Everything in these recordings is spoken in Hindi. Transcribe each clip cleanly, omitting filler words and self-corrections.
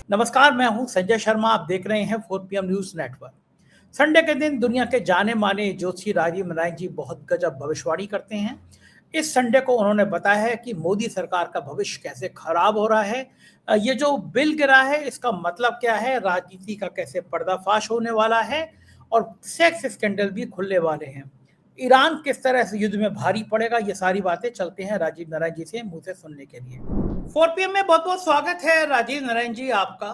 नमस्कार, मैं हूं संजय शर्मा। आप देख रहे हैं 4 PM न्यूज नेटवर्क। संडे के दिन दुनिया के जाने माने ज्योतिषी राजीव नारायण जी बहुत गजब भविष्यवाणी करते हैं। इस संडे को उन्होंने बताया है कि मोदी सरकार का भविष्य कैसे खराब हो रहा है। ये जो बिल गिरा है इसका मतलब क्या है, राजनीति का कैसे पर्दाफाश होने वाला है और सेक्स स्कैंडल भी खुलने वाले हैं। ईरान किस तरह से युद्ध में भारी पड़ेगा, ये सारी बातें चलते हैं राजीव नारायण जी से मुंह से सुनने के लिए। 4 PM में बहुत बहुत स्वागत है राजीव नारायण जी आपका।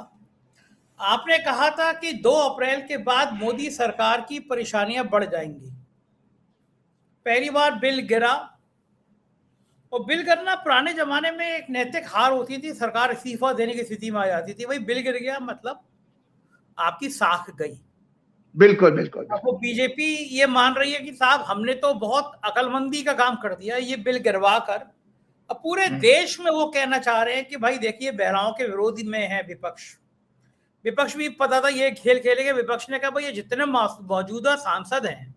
आपने कहा था कि 2 अप्रैल के बाद मोदी सरकार की परेशानियां बढ़ जाएंगी। पहली बार बिल गिरा और बिल गिरना पुराने जमाने में एक नैतिक हार होती थी, सरकार इस्तीफा देने की स्थिति में आ जाती थी। वही बिल गिर गया मतलब आपकी साख गई। बिल्कुल बिल्कुल। अब वो बीजेपी ये मान रही है कि साहब हमने तो बहुत अकलमंदी का काम कर दिया ये बिल गिरवा कर। अब पूरे देश में वो कहना चाह रहे हैं कि भाई देखिए बहराओं के विरोध में है विपक्ष भी पता था ये खेल खेलेंगे। विपक्ष ने कहा भाई ये जितने मौजूदा सांसद हैं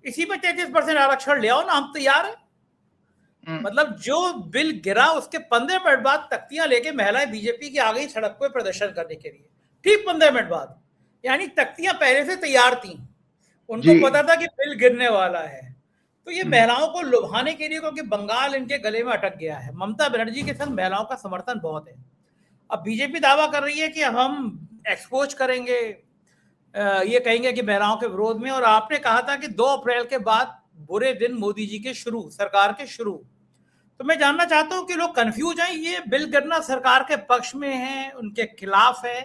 इसी पे 33% आरक्षण ले आओ ना, हम तैयार हैं। मतलब जो बिल गिरा उसके 15 मिनट बाद तख्तियां लेके महिलाएं बीजेपी की आ गई सड़क पे प्रदर्शन करने के लिए। ठीक 15 मिनट बाद, यानी तख्तियां पहले से तैयार थी, उनको पता था कि बिल गिरने वाला है। तो ये महिलाओं को लुभाने के लिए, क्योंकि बंगाल इनके गले में अटक गया है। ममता बनर्जी के संग महिलाओं का समर्थन बहुत है। अब बीजेपी दावा कर रही है कि अब हम एक्सपोज करेंगे, ये कहेंगे कि महिलाओं के विरोध में। और आपने कहा था कि 2 अप्रैल के बाद बुरे दिन मोदी जी के शुरू, सरकार के शुरू। तो मैं जानना चाहता हूं कि लोग कंफ्यूज हैं, ये बिल गिरना सरकार के पक्ष में है उनके खिलाफ है।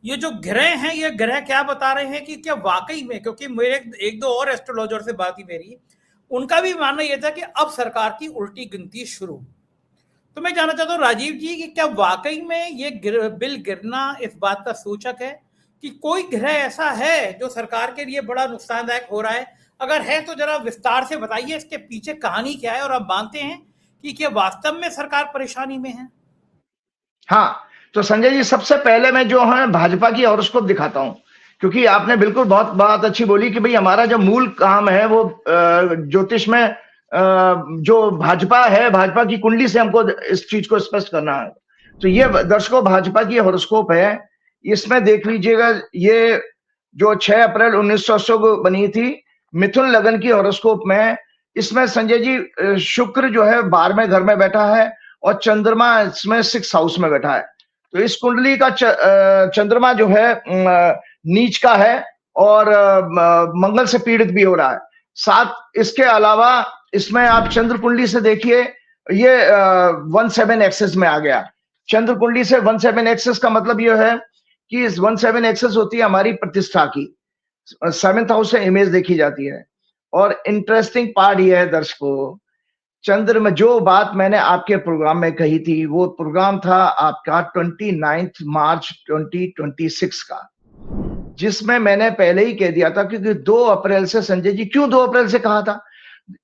ये जो ग्रह हैं ये ग्रह क्या बता रहे हैं कि क्या वाकई में, क्योंकि मेरे 1-2 और एस्ट्रोलॉजर से बात ही मेरी, उनका भी मानना यह था कि अब सरकार की उल्टी गिनती शुरू। तो मैं जानना चाहता हूँ राजीव जी कि क्या वाकई में ये बिल गिरना इस बात का सूचक है कि कोई ग्रह ऐसा है जो सरकार के लिए बड़ा नुकसानदायक हो रहा है? अगर है तो जरा विस्तार से बताइए इसके पीछे कहानी क्या है और आप मानते हैं कि क्या वास्तव में सरकार परेशानी में है? हाँ, तो संजय जी सबसे पहले मैं जो है भाजपा की हॉरोस्कोप दिखाता हूँ, क्योंकि आपने बिल्कुल बहुत बात अच्छी बोली कि भाई हमारा जो मूल काम है वो ज्योतिष में जो भाजपा है, भाजपा की कुंडली से हमको इस चीज को स्पष्ट करना है। तो ये दर्शकों भाजपा की हॉरोस्कोप है, इसमें देख लीजिएगा। ये जो 6 अप्रैल 1980 को बनी थी, मिथुन लगन की हॉरोस्कोप में, इसमें संजय जी शुक्र जो है 12वें घर में बैठा है और चंद्रमा इसमें 6th हाउस में बैठा है। तो इस कुंडली का चंद्रमा जो है नीच का है और मंगल से पीड़ित भी हो रहा है। साथ इसके अलावा इसमें आप चंद्र कुंडली से देखिए, ये 17 एक्सेस में आ गया। चंद्र कुंडली से 17 एक्सेस का मतलब यह है कि इस 17 एक्सेस होती है हमारी प्रतिष्ठा की, 7th हाउस से इमेज देखी जाती है। और इंटरेस्टिंग पार्ट यह है दर्शकों, चंद्र में जो बात मैंने आपके प्रोग्राम में कही थी, वो प्रोग्राम था आपका 29 मार्च 2026 का, जिसमें मैंने पहले ही कह दिया था। क्योंकि 2 अप्रैल से संजय जी, क्यों 2 अप्रैल से कहा था?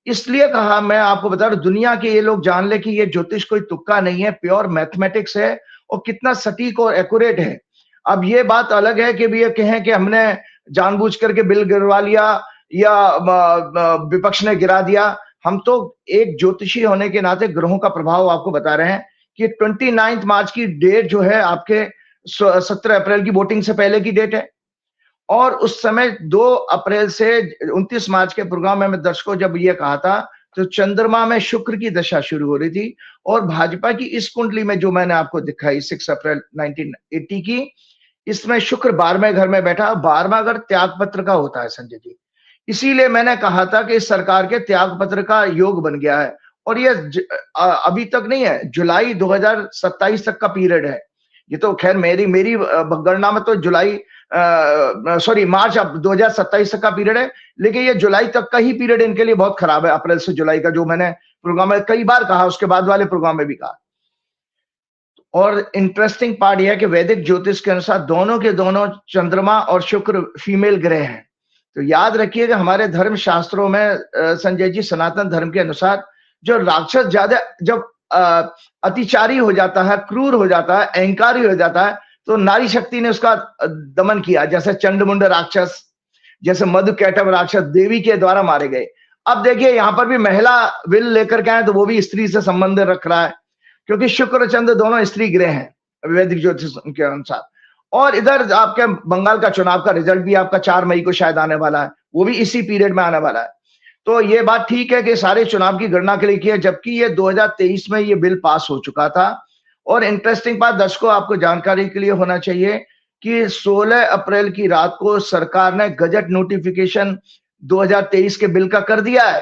इसलिए कहा, मैं आपको बता रहा हूं, दुनिया के ये लोग जान ले कि ये ज्योतिष कोई तुक्का नहीं है, प्योर मैथमेटिक्स है और कितना सटीक और एक्यूरेट है। अब ये बात अलग है कि भी ये कहें कि हमने जानबूझ करके बिल गिरवा लिया या विपक्ष ने गिरा दिया। हम तो एक ज्योतिषी होने के नाते ग्रहों का प्रभाव आपको बता रहे हैं कि 29 मार्च की डेट जो है आपके 17 अप्रैल की वोटिंग से पहले की डेट है। और उस समय 2 अप्रैल से 29 मार्च के प्रोग्राम में मैं दर्शकों जब ये कहा था, तो चंद्रमा में शुक्र की दशा शुरू हो रही थी। और भाजपा की इस कुंडली में जो मैंने आपको दिखाई 6 अप्रैल 1980 की, इसमें शुक्र 12वें घर में बैठा। 12वां घर त्याग पत्र का होता है संजय जी, इसीलिए मैंने कहा था कि इस सरकार के त्याग पत्र का योग बन गया है। और ये अभी तक नहीं है, जुलाई 2027 तक का पीरियड है। ये तो खैर मेरी गणना में तो मार्च 2027 तक का पीरियड है, लेकिन ये जुलाई तक का ही पीरियड इनके लिए बहुत खराब है। अप्रैल से जुलाई का, जो मैंने प्रोग्राम में कई बार कहा, उसके बाद वाले प्रोग्राम में भी कहा। और इंटरेस्टिंग पार्ट यह है कि वैदिक ज्योतिष के अनुसार दोनों के दोनों चंद्रमा और शुक्र फीमेल ग्रह हैं। तो याद रखिएगा हमारे धर्म शास्त्रों में संजय जी, सनातन धर्म के अनुसार, जो राक्षस ज्यादा जब अतिचारी हो जाता है, क्रूर हो जाता है, अहंकारी हो जाता है, तो नारी शक्ति ने उसका दमन किया। जैसे चंडमुंड राक्षस, जैसे मधुकैटभ राक्षस देवी के द्वारा मारे गए। अब देखिए यहाँ पर भी महिला विल लेकर के आए, तो वो भी स्त्री से संबंध रख रहा है, क्योंकि शुक्र और चंद्र दोनों स्त्री ग्रह हैं वैदिक ज्योतिष के अनुसार। और इधर आपके बंगाल का चुनाव का रिजल्ट भी आपका 4 मई को शायद आने वाला है, वो भी इसी पीरियड में आने वाला है। तो ये बात ठीक है कि सारे चुनाव की गणना के लिए किया, जबकि ये 2023 में ये बिल पास हो चुका था। और इंटरेस्टिंग बात दर्शकों आपको जानकारी के लिए होना चाहिए कि 16 अप्रैल की रात को सरकार ने गजट नोटिफिकेशन 2023 के बिल का कर दिया है,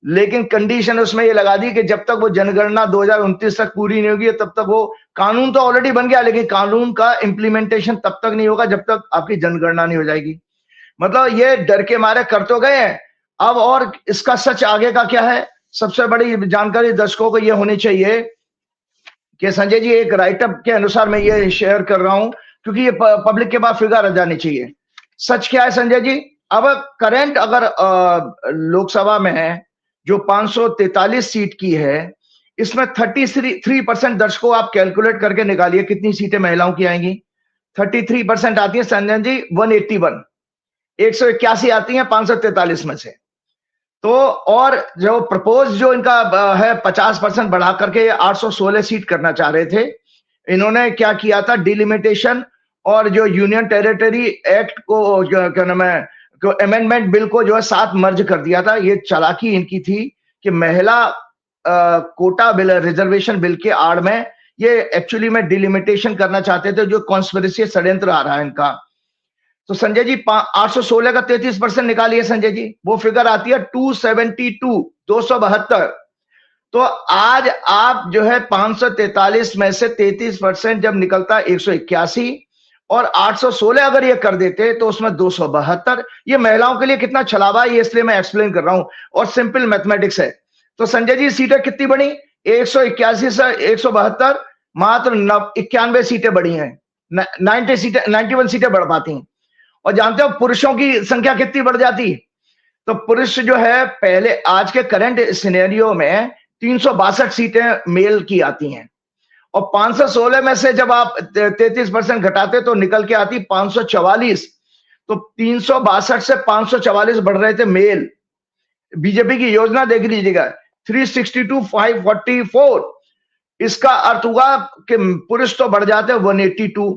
लेकिन कंडीशन उसमें ये लगा दी कि जब तक वो जनगणना 2029 तक पूरी नहीं होगी तब तक वो, कानून तो ऑलरेडी बन गया लेकिन कानून का इंप्लीमेंटेशन तब तक नहीं होगा जब तक आपकी जनगणना नहीं हो जाएगी। मतलब ये डर के मारे कर तो गए हैं, अब और इसका सच आगे का क्या है, सबसे बड़ी जानकारी दर्शकों को ये होनी चाहिए कि संजय जी एक राइटअप के अनुसार मैं ये शेयर कर रहा हूं क्योंकि ये पब्लिक के पास फिगर आ जानी चाहिए। सच क्या है संजय जी, अब करंट अगर लोकसभा में है जो 543 सीट की है, इसमें 33% दर्शकों आप कैलकुलेट करके निकालिए कितनी सीटें महिलाओं की आएंगी। 33% आती है संजय जी 181, 181 आती है 543 में से। तो और जो प्रपोज जो इनका है 50% बढ़ा करके 816 सीट करना चाह रहे थे। इन्होंने क्या किया था, डिलिमिटेशन और जो यूनियन टेरिटरी एक्ट को क्या नाम है, अमेंडमेंट बिल को जो है साथ मर्ज कर दिया था। ये चालाकी इनकी थी कि महिला कोटा बिल, रिजर्वेशन बिल के आड़ में ये एक्चुअली में डिलिमिटेशन करना चाहते थे, जो कॉन्स्पिरेसी षड्यंत्र आ रहा है इनका। तो संजय जी 816 का 33% निकालिए संजय जी, वो फिगर आती है 272, 272। तो आज आप जो है 543 में से 33% जब निकलता है 181 और 816 अगर ये कर देते तो उसमें 272। ये महिलाओं के लिए कितना छलावा है, ये इसलिए मैं एक्सप्लेन कर रहा हूं, और सिंपल मैथमेटिक्स है। तो संजय जी सीटें कितनी बढ़ी, 181 से 172, मात्र 91 सीटें बढ़ी हैं, 91 सीटें बढ़ पाती हैं। और जानते हो पुरुषों की संख्या कितनी बढ़ जाती, तो पुरुष जो है पहले आज के करंट सिनेरियो में 362 सीटें मेल की आती हैं, और 516 में से जब आप 33% घटाते तो निकल के आती 544। तो 362 से 544 बढ़ रहे थे मेल। बीजेपी की योजना देख लीजिएगा 362 544, इसका अर्थ हुआ कि पुरुष तो बढ़ जाते 182,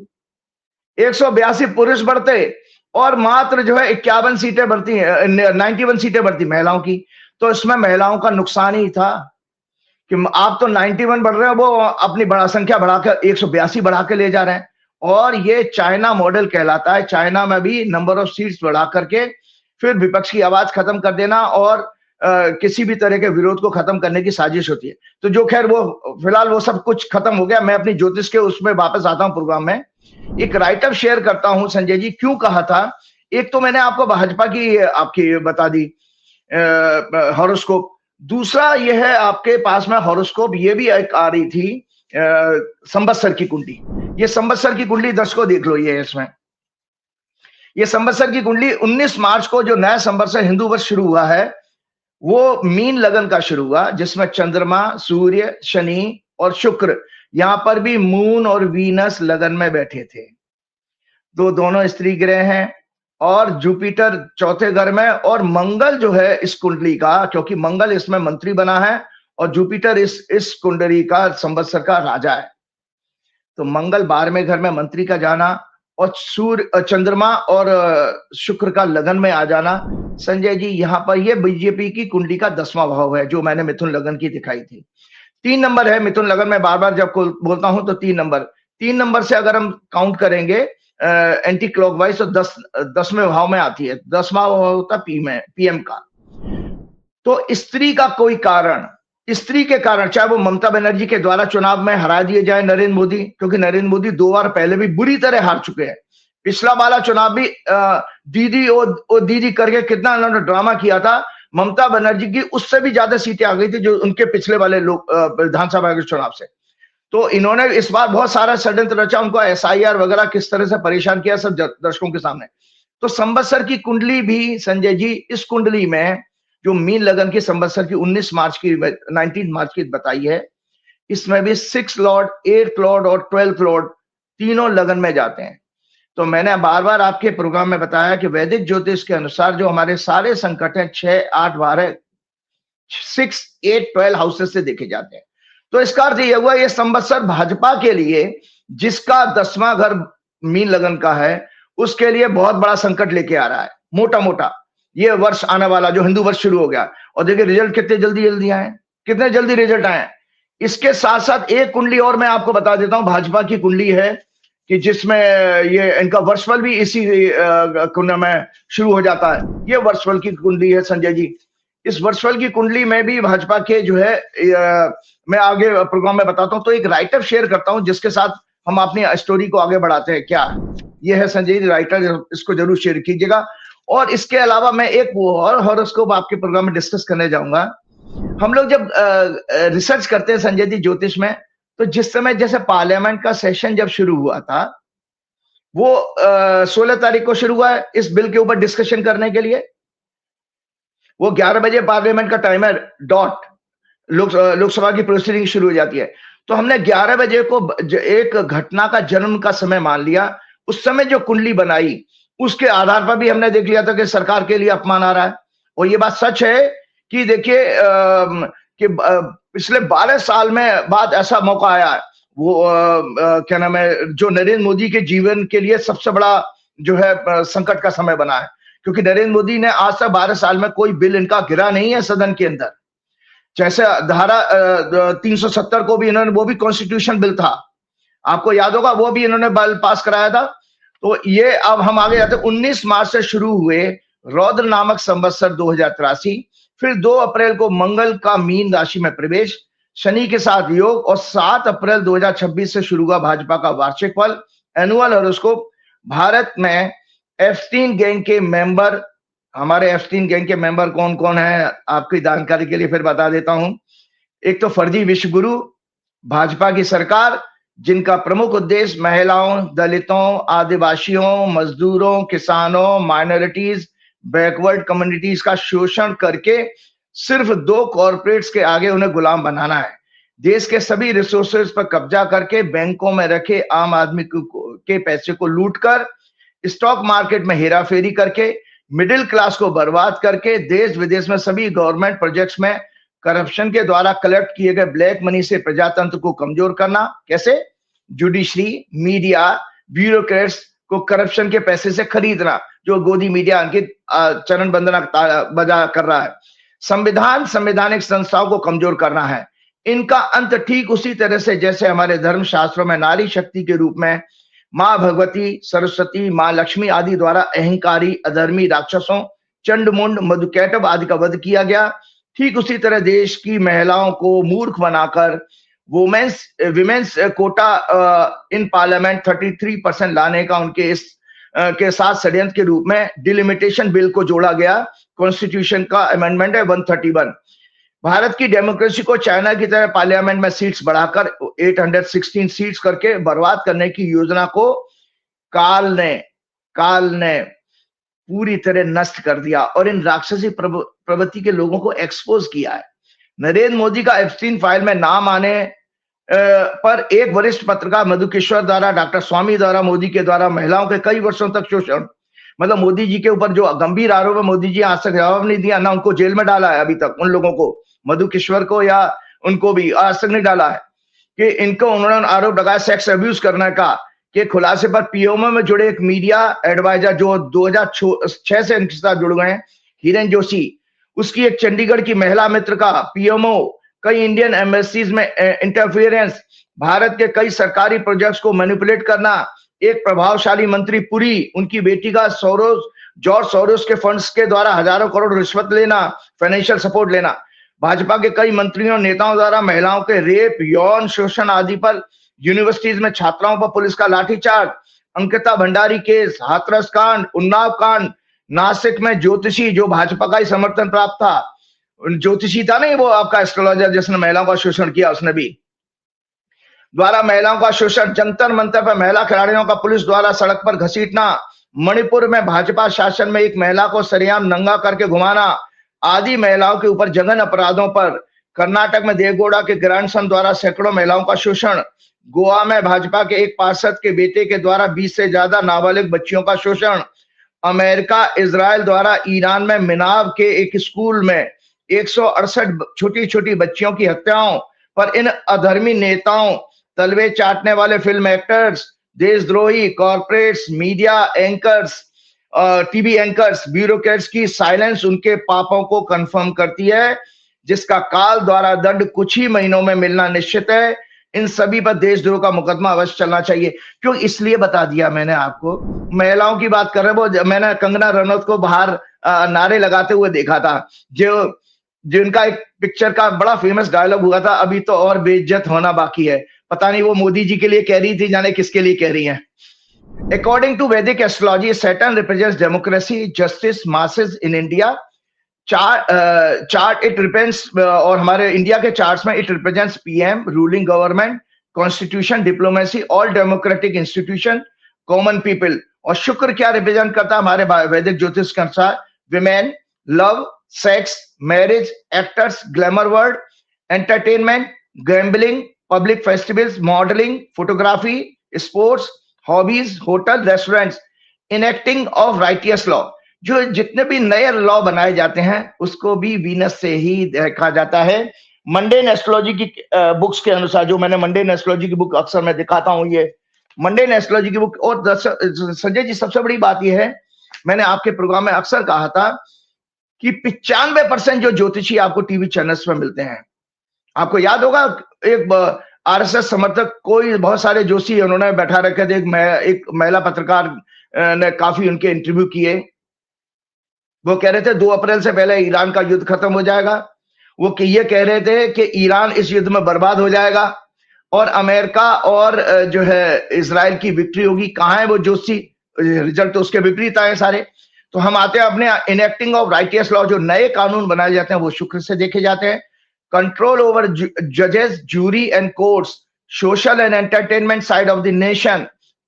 182 पुरुष बढ़ते और मात्र जो है 51 सीटें बढ़ती हैं, 91 सीटें बढ़ती महिलाओं की। तो इसमें महिलाओं का नुकसान ही था कि आप तो 91 बढ़ रहे हो, वो अपनी बड़ा संख्या बढ़ाकर 182 बढ़ा के ले जा रहे हैं। और ये चाइना मॉडल कहलाता है। चाइना में भी नंबर ऑफ सीट्स बढ़ा करके फिर विपक्ष की आवाज खत्म कर देना और किसी भी तरह के विरोध को खत्म करने की साजिश होती है। तो जो खैर वो फिलहाल वो सब कुछ खत्म हो गया। मैं अपनी ज्योतिष के उसमें वापस आता हूं प्रोग्राम में। एक राइटअप शेयर करता हूं संजय जी, क्यों कहा था। एक तो मैंने आपको भाजपा की आपकी बता दी हॉरोस्कोप, दूसरा ये है आपके पास में हॉरोस्कोप ये भी एक आ रही थी संवत्सर की कुंडली। ये संवत्सर की कुंडली दर्शकों देख लो, ये इसमें ये संवत्सर की कुंडली 19 मार्च को जो नया संवत्सर हिंदू वर्ष शुरू हुआ है वो मीन लगन का शुरू हुआ, जिसमें चंद्रमा, सूर्य, शनि और शुक्र, यहां पर भी मून और वीनस लगन में बैठे थे। दोनों स्त्री ग्रह हैं और जुपिटर चौथे घर में, और मंगल जो है इस कुंडली का, क्योंकि मंगल इसमें मंत्री बना है और जुपिटर इस कुंडली का संवत्सर का राजा है। तो मंगल 12वें घर में मंत्री का जाना और सूर्य, चंद्रमा और शुक्र का लगन में आ जाना। संजय जी यहाँ पर ये बीजेपी की कुंडली का 10वां भाव है, जो मैंने मिथुन लगन की दिखाई थी। 3 नंबर है मिथुन लगन में, बार बार जब बोलता हूं तो 3 नंबर से अगर हम काउंट करेंगे एंटी क्लॉकवाइज तो 10वें भाव में आती है। 10वां भाव होता है पीएम का। तो स्त्री का कोई कारण, स्त्री के कारण, चाहे वो ममता बनर्जी के द्वारा चुनाव में हरा दिए जाए नरेंद्र मोदी, क्योंकि नरेंद्र मोदी 2 बार पहले भी बुरी तरह हार चुके हैं। पिछला वाला चुनाव भी दीदी ओ दीदी करके कितना उन्होंने ड्रामा किया था। ममता बनर्जी की उससे भी ज्यादा सीटें आ गई थी जो उनके पिछले वाले लोग विधानसभा के चुनाव से। तो इन्होंने इस बार बहुत सारा षड्यंत्र रचा, उनको एसआईआर वगैरह किस तरह से परेशान किया, सब दर्शकों के सामने। तो संवत्सर की कुंडली भी संजय जी, इस कुंडली में जो मीन लगन की संवत्सर की 19 मार्च की बताई है, इसमें भी 6 लॉर्ड, 8 लॉर्ड और 12 लॉर्ड तीनों लगन में जाते हैं। तो मैंने बार बार आपके प्रोग्राम में बताया कि वैदिक ज्योतिष के अनुसार जो हमारे सारे संकट हैं 6, 8, 12, 6, 8, 12 हाउसेस से देखे जाते हैं। तो इसका अर्थ यह हुआ ये संवत्सर भाजपा के लिए, जिसका 10वां घर मीन लगन का है, उसके लिए बहुत बड़ा संकट लेके आ रहा है, मोटा मोटा ये वर्ष आने वाला जो हिंदू वर्ष शुरू हो गया। और देखिए रिजल्ट कितने जल्दी जल्दी आए, कितने जल्दी रिजल्ट आए। इसके साथ साथ एक कुंडली और मैं आपको बता देता हूं, भाजपा की कुंडली है कि जिसमें ये इनका वर्षफल भी इसी कुंडली में शुरू हो जाता है। ये वर्षफल की कुंडली है संजय जी। इस वर्षफल की कुंडली में भी भाजपा के जो है मैं आगे प्रोग्राम में बताता हूं। तो एक राइटर शेयर करता हूं जिसके साथ हम अपनी स्टोरी को आगे बढ़ाते हैं। क्या ये है संजय जी राइटर, इसको जरूर शेयर कीजिएगा। और इसके अलावा मैं एक वो और हॉरोस्कोप आपके प्रोग्राम में डिस्कस करने जाऊंगा। हम लोग जब रिसर्च करते हैं संजय जी ज्योतिष में, तो जिस समय जैसे पार्लियामेंट का सेशन जब शुरू हुआ था, वो 16 तारीख को शुरू हुआ है इस बिल के ऊपर डिस्कशन करने के लिए। वो 11 बजे पार्लियामेंट का टाइमर डॉट लोकसभा की प्रोसीडिंग शुरू हो जाती है। तो हमने 11 बजे को एक घटना का जन्म का समय मान लिया। उस समय जो कुंडली बनाई उसके आधार पर भी हमने देख लिया था कि सरकार के लिए अपमान आ रहा है। और ये बात सच है कि देखिए कि पिछले 12 साल में बाद ऐसा मौका आया है, वो क्या नाम है, जो नरेंद्र मोदी के जीवन के लिए सबसे बड़ा जो है संकट का समय बना है। क्योंकि नरेंद्र मोदी ने आज तक 12 साल में कोई बिल इनका गिरा नहीं है सदन के अंदर। जैसे धारा 370 को भी इन्होंने, वो भी कॉन्स्टिट्यूशन बिल था, आपको याद होगा, वो भी इन्होंने बिल पास कराया था। तो ये अब हम आगे जाते हैं। 19 मार्च से शुरू हुए रौद्र नामक संवत्सर 2083, फिर 2 अप्रैल को मंगल का मीन राशि में प्रवेश, शनि के साथ योग, और 7 अप्रैल 2026 से शुरू हुआ भाजपा का वार्षिक फल एनुअल हॉरोस्कोप। भारत में एप्स्टीन गैंग के मेंबर, हमारे एप्स्टीन गैंग के मेंबर कौन कौन है आपकी जानकारी के लिए फिर बता देता हूं। एक तो फर्जी विश्वगुरु, भाजपा की सरकार, जिनका प्रमुख उद्देश्य महिलाओं, दलितों, आदिवासियों, मजदूरों, किसानों, माइनॉरिटीज, बैकवर्ड कम्युनिटीज का शोषण करके सिर्फ 2 कॉर्पोरेट्स के आगे उन्हें गुलाम बनाना है। देश के सभी रिसोर्सेज पर कब्जा करके बैंकों में रखे आम आदमी के पैसे को लूटकर, स्टॉक मार्केट में हेराफेरी करके, मिडिल क्लास को बर्बाद करके, देश विदेश में सभी गवर्नमेंट प्रोजेक्ट्स में करप्शन के द्वारा कलेक्ट किए गए ब्लैक मनी से प्रजातंत्र को कमजोर करना। कैसे? जुडिशरी, मीडिया, ब्यूरोक्रेट्स को करप्शन के पैसे से खरीदना, जो गोदी मीडिया अंकित चरण वंदना बजा कर रहा है। संविधान, संवैधानिक संस्थाओं को कमजोर करना है। इनका अंत ठीक उसी तरह से जैसे हमारे धर्म शास्त्रों में नारी शक्ति के रूप में मां भगवती, सरस्वती, मां लक्ष्मी आदि द्वारा अहंकारी, अधर्मी राक्षसों, चंडमुंड, मधुकैटभ आदि का वध किया गया, ठीक उसी तरह देश की महिलाओं को मूर्ख बनाकर विमेंस कोटा इन पार्लियामेंट 33% लाने का उनके इस के साथ षड्यंत्र के रूप में डिलिमिटेशन बिल को जोड़ा गया। कॉन्स्टिट्यूशन का अमेंडमेंट है 131। भारत की डेमोक्रेसी को चाइना की तरह पार्लियामेंट में सीट्स बढ़ाकर 816 सीट्स करके बर्बाद करने की योजना को काल ने पूरी तरह नष्ट कर दिया और इन राक्षसी प्रवृत्ति के लोगों को एक्सपोज किया है। नरेंद्र मोदी का एप्स्टीन फाइल में नाम आने पर एक वरिष्ठ पत्रकार मधुकेश्वर द्वारा, डॉक्टर स्वामी द्वारा, मोदी के द्वारा महिलाओं के कई वर्षों तक शोषण, मतलब मोदी जी के ऊपर जो गंभीर आरोप है, मोदी जी आज तक जवाब नहीं दिया, ना उनको जेल में डाला है अभी तक, उन लोगों को, मधुकेश्वर को या उनको भी आज तक नहीं डाला है, कि इनको उन्होंने आरोप लगाया सेक्स अब्यूज करने का, के खुलासे पर पीएमओ में जुड़े एक मीडिया एडवाइजर जो 2006 से इनके साथ जुड़ गए हैं, हिरेन जोशी, उसकी एक चंडीगढ़ की महिला मित्र का पीएमओ, कई इंडियन एम्बेसीज में इंटरफियरेंस, भारत के कई सरकारी प्रोजेक्ट्स को मैनिपुलेट करना, एक प्रभावशाली मंत्री पुरी, उनकी बेटी का जॉर्ज सोरोस के फंड्स के द्वारा हजारों करोड़ रिश्वत लेना, फाइनेंशियल सपोर्ट लेना, भाजपा के कई मंत्रियों नेताओं द्वारा महिलाओं के रेप, यौन शोषण आदि पर, यूनिवर्सिटीज में छात्राओं पर पुलिस का लाठीचार्ज, अंकिता भंडारी केस, हाथरस कांड, उन्नाव कांड, नासिक में ज्योतिषी जो भाजपा का ही समर्थन प्राप्त था, ज्योतिषी था नहीं वो आपका एस्ट्रोलॉजर जिसने महिलाओं का शोषण किया, उसने भी द्वारा महिलाओं का शोषण, जंतर मंतर पर महिला खिलाड़ियों का पुलिस द्वारा सड़क पर घसीटना, मणिपुर में भाजपा शासन में एक महिला को सरेआम नंगा करके घुमाना आदि महिलाओं के ऊपर जघन्य अपराधों पर, कर्नाटक में देवगौड़ा के ग्रैंडसन द्वारा सैकड़ों महिलाओं का शोषण, गोवा में भाजपा के एक पार्षद के बेटे के द्वारा 20 से ज्यादा नाबालिग बच्चियों का शोषण, अमेरिका इजराइल द्वारा ईरान में मिनाब के एक स्कूल में 168 छोटी छोटी बच्चियों की हत्याओं पर इन अधर्मी नेताओं, तलवे चाटने वाले फिल्म एक्टर्स, देशद्रोही corporates, media anchors, TV anchors, bureaucrats की साइलेंस उनके पापों को कंफर्म करती है, जिसका काल द्वारा दंड कुछ ही महीनों में मिलना निश्चित है। इन सभी पर देशद्रोह का मुकदमा अवश्य चलना चाहिए। क्यों इसलिए बता दिया मैंने आपको, महिलाओं की बात कर रहे वो, मैंने कंगना रनौत को बाहर नारे लगाते हुए देखा था, जो जिनका एक पिक्चर का बड़ा फेमस डायलॉग हुआ था, अभी तो और बेइज्जत होना बाकी है। पता नहीं वो मोदी जी के लिए कह रही थी, जाने किसके लिए कह रही हैं। According to Vedic astrology, Saturn represents democracy, justice, masses in India. Chart it represents, और हमारे इंडिया के चार्ट्स में it represents PM, ruling government, constitution, diplomacy, all democratic institution, common people. और शुक्र क्या रिप्रेजेंट करता है हमारे वैदिक ज्योतिष के अनुसार? Women, love, sex, marriage, actors, glamour world, entertainment, gambling, public festivals, modelling, photography, sports, hobbies, hotel, restaurants, enacting of righteous law. जो जितने भी नए लॉ बनाए जाते हैं उसको भी वीनस से ही देखा जाता है। मंडेन एस्ट्रोलॉजी की बुक्स के अनुसार, जो मैंने मंडेन एस्ट्रोलॉजी की बुक अक्सर मैं दिखाता हूं, ये मंडेन एस्ट्रोलॉजी की बुक। और संजय जी सबसे बड़ी बात यह है, मैंने आपके प्रोग्राम में अक्सर कहा था कि 95% जो ज्योतिषी आपको टीवी चैनल्स में मिलते हैं, आपको याद होगा एक आरएसएस समर्थक कोई बहुत सारे जोशी उन्होंने बैठा रखे थे, एक महिला पत्रकार ने काफी उनके इंटरव्यू किए। वो कह रहे थे 2 अप्रैल से पहले ईरान का युद्ध खत्म हो जाएगा। वो ये कह रहे थे कि ईरान इस युद्ध में बर्बाद हो जाएगा और अमेरिका और जो है इजराइल की विक्ट्री होगी। कहां है वो जोशी? रिजल्ट तो उसके विपरीत आए सारे। तो हम आते हैं अपने इनेक्टिंग ऑफ राइटियस लॉ, जो नए कानून बनाए जाते हैं वो शुक्र से देखे जाते हैं। कंट्रोल ओवर जजेस, jury and courts, social and entertainment side of the nation,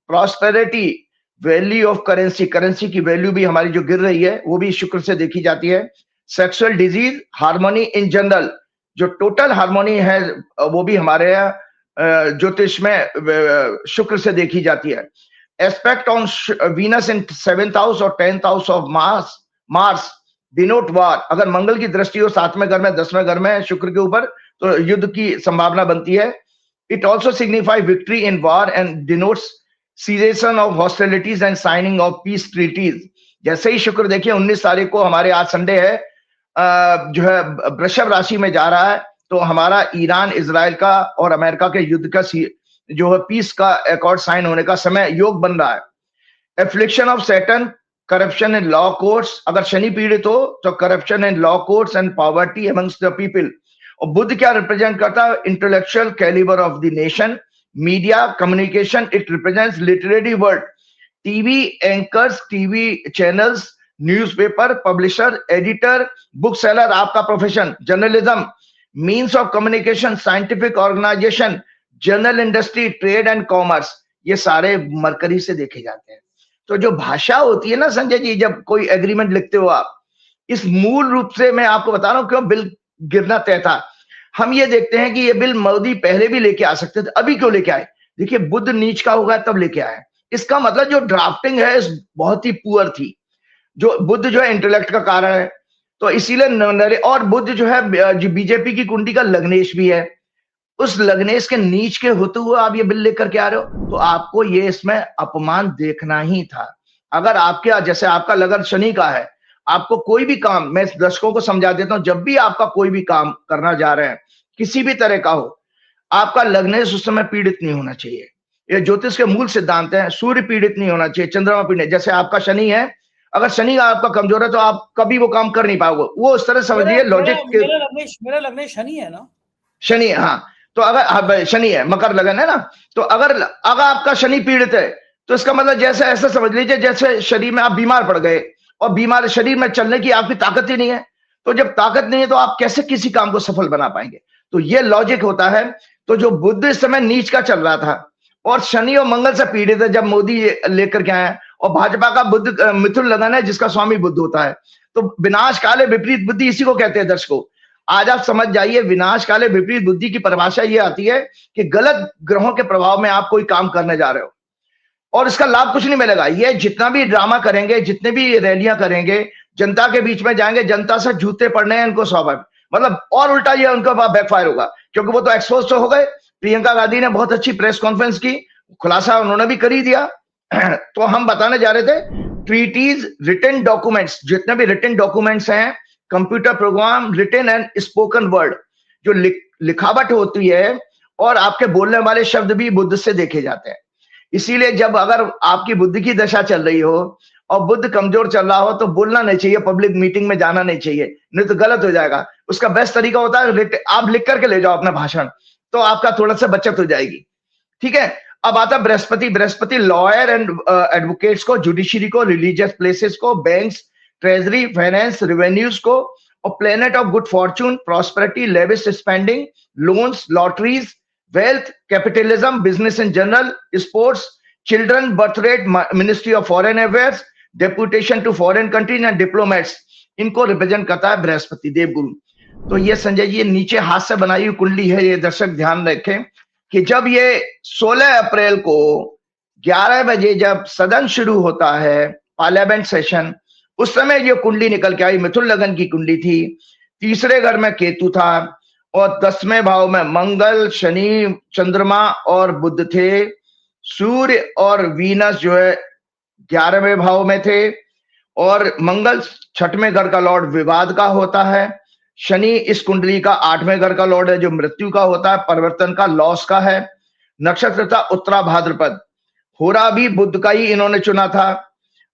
prosperity, value of currency, currency की वैल्यू भी हमारी जो गिर रही है वो भी शुक्र से देखी जाती है। Sexual disease, harmony in general, जो टोटल हार्मोनी है वो भी हमारे ज्योतिष में शुक्र से देखी जाती है। Aspect on Venus in 7th house और 10th house of Mars denote war. अगर मंगल की दृष्टि हो 7वें घर में, 10वें घर में शुक्र के ऊपर, तो युद्ध की संभावना बनती है। It also signify victory in war and denotes cessation of hostilities and signing of peace treaties. जैसे ही शुक्र देखिए 19 तारीख को, हमारे आज संडे है, जो है वृषभ राशि में जा रहा है, तो हमारा ईरान, इजराइल का और अमेरिका के युद्ध का जो है पीस का अकॉर्ड साइन होने का समय योग बन रहा है। Affliction of Saturn, corruption in law courts. अगर शनि पीड़ित हो तो corruption in law courts and poverty amongst the people. और बुध क्या रिप्रेजेंट करता है? Intellectual calibre of the nation, media, communication, it represents literary world, TV anchors, TV channels, newspaper, publisher, editor, book seller, आपका profession, journalism, means of communication, scientific organisation, journal industry, trade and commerce, ये सारे मरकरी से देखे जाते हैं। तो जो भाषा होती है ना संजय जी, जब कोई एग्रीमेंट लिखते हो आप, इस मूल रूप से मैं आपको बता रहा हूं क्यों बिल गिरना तय था। हम ये देखते हैं कि ये बिल मोदी पहले भी लेके आ सकते थे, अभी क्यों लेके आए? देखिए बुध नीच का होगा तब लेके आए। इसका मतलब जो ड्राफ्टिंग है बहुत ही पुअर थी। जो बुध जो है इंटेलेक्ट का कारण है, तो इसीलिए और बुध जो है बीजेपी की कुंडी का लग्नेश भी है। उस लग्नेश के नीच के होते हुए आप ये बिल लेकर के आ रहे हो, तो आपको ये इसमें अपमान देखना ही था। अगर आपके जैसे आपका लगन शनि का है, आपको कोई भी काम, मैं दर्शकों को समझा देता हूं, जब भी आपका कोई भी काम करना जा रहे हैं किसी भी तरह का हो, आपका लग्नेश उस समय पीड़ित नहीं होना चाहिए। ये ज्योतिष के मूल सिद्धांत हैं। सूर्य पीड़ित नहीं होना चाहिए, चंद्रमा पीड़ित। जैसे आपका शनि है, अगर शनि आपका कमजोर है तो आप कभी वो काम कर नहीं पाओगे। वो उस तरह समझिए लॉजिक। मेरा लग्नेश शनि है ना, शनि, हाँ। तो अगर शनि है, मकर लगन है ना, तो अगर आपका शनि पीड़ित है तो इसका मतलब जैसे ऐसा समझ लीजिए जैसे शरीर में आप बीमार पड़ गए और बीमार शरीर में चलने की आपकी ताकत ही नहीं है। तो जब ताकत नहीं है तो आप कैसे किसी काम को सफल बना पाएंगे? तो ये लॉजिक होता है। तो जो बुध इस समय नीच का चल रहा था और शनि और मंगल से पीड़ित है, जब मोदी लेकर के आए, और भाजपा का बुध मिथुन लगन है जिसका स्वामी बुध होता है, तो विनाश काले विपरीत बुद्धि इसी को कहते हैं। दर्शकों आज आप समझ जाइए, विनाश काले विपरीत बुद्धि की परिभाषा ये आती है कि गलत ग्रहों के प्रभाव में आप कोई काम करने जा रहे हो और इसका लाभ कुछ नहीं मिलेगा। ये जितना भी ड्रामा करेंगे, जितने भी रैलियां करेंगे, जनता के बीच में जाएंगे, जनता से जूते पड़ने हैं इनको स्वाभाविक, मतलब और उल्टा ये उनका बैकफायर होगा, क्योंकि वो तो एक्सपोज तो हो गए। प्रियंका गांधी ने बहुत अच्छी प्रेस कॉन्फ्रेंस की, खुलासा उन्होंने भी कर ही दिया। तो हम बताने जा रहे थे, ट्रीटीज, रिटन डॉक्यूमेंट्स, जितने भी रिटन डॉक्यूमेंट्स हैं, computer program, written and spoken word, जो लिखावट होती है और आपके बोलने वाले शब्द भी बुद्ध से देखे जाते हैं। इसीलिए जब अगर आपकी बुद्धि की दशा चल रही हो और बुद्ध कमजोर चल रहा हो तो बोलना नहीं चाहिए, पब्लिक मीटिंग में जाना नहीं चाहिए, नहीं तो गलत हो जाएगा। उसका बेस्ट तरीका होता है आप लिख करके ले जाओ अपना भाषण, तो आपका थोड़ा सा बचत हो जाएगी। ठीक है, अब आता Brihaspati. Brihaspati lawyer and advocates को, जुडिशरी को, रिलीजियस प्लेसेस को, बैंक्स, ट्रेजरी, फाइनेंस, रेवेन्यूज को, और planet of good fortune, prosperity, lavish spending, loans, lotteries, wealth, capitalism, business in general, sports, children, birth rate, ministry of foreign affairs, deputation to foreign countries and diplomats, इनको रिप्रेजेंट करता है बृहस्पति देवगुरु। तो ये संजय जी नीचे हाथ से बनाई हुई कुंडली है, ये दर्शक ध्यान रखें कि जब ये 16 अप्रैल को 11 बजे जब सदन शुरू होता है, पार्लियामेंट सेशन, उस समय ये कुंडली निकल के आई, मिथुन लगन की कुंडली थी। तीसरे घर में केतु था और 10वें भाव में मंगल, शनि, चंद्रमा और बुध थे। सूर्य और वीनस जो है 11वें भाव में थे, और मंगल 6वें घर का लॉर्ड विवाद का होता है। शनि इस कुंडली का 8वें घर का लॉर्ड है जो मृत्यु का होता है, परिवर्तन का, लॉस का है। नक्षत्र था उत्तरा भाद्रपद। होरा भी बुध का ही इन्होंने चुना था,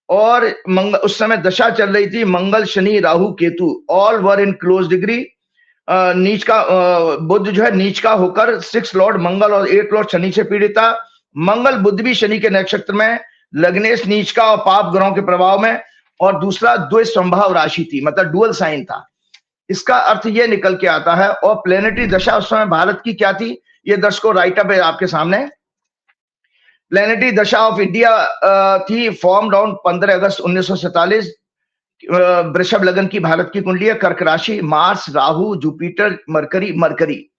और उस समय दशा चल रही थी Mangal, Shani, Rahu, Ketu, all were in close degree. नीच का बुध जो है नीच का होकर 6 लॉर्ड मंगल और 8 लॉर्ड शनि से पीड़ित था। मंगल बुध भी शनि के नक्षत्र में, लग्नेश नीच का और पाप ग्रहों के प्रभाव में, और दूसरा द्विसंभाव राशि थी, मतलब डुअल साइन था। इसका अर्थ ये निकल के आता है। और प्लेनेटरी दशा उस समय भारत की क्या थी, ये दर्शकों राइटअप है आपके सामने। प्लेनेटरी दशा ऑफ इंडिया थी फॉर्म डाउन 15 अगस्त 1947। वृषभ लगन की भारत की कुंडली है, कर्क राशि, Mars, Rahu, Jupiter, mercury.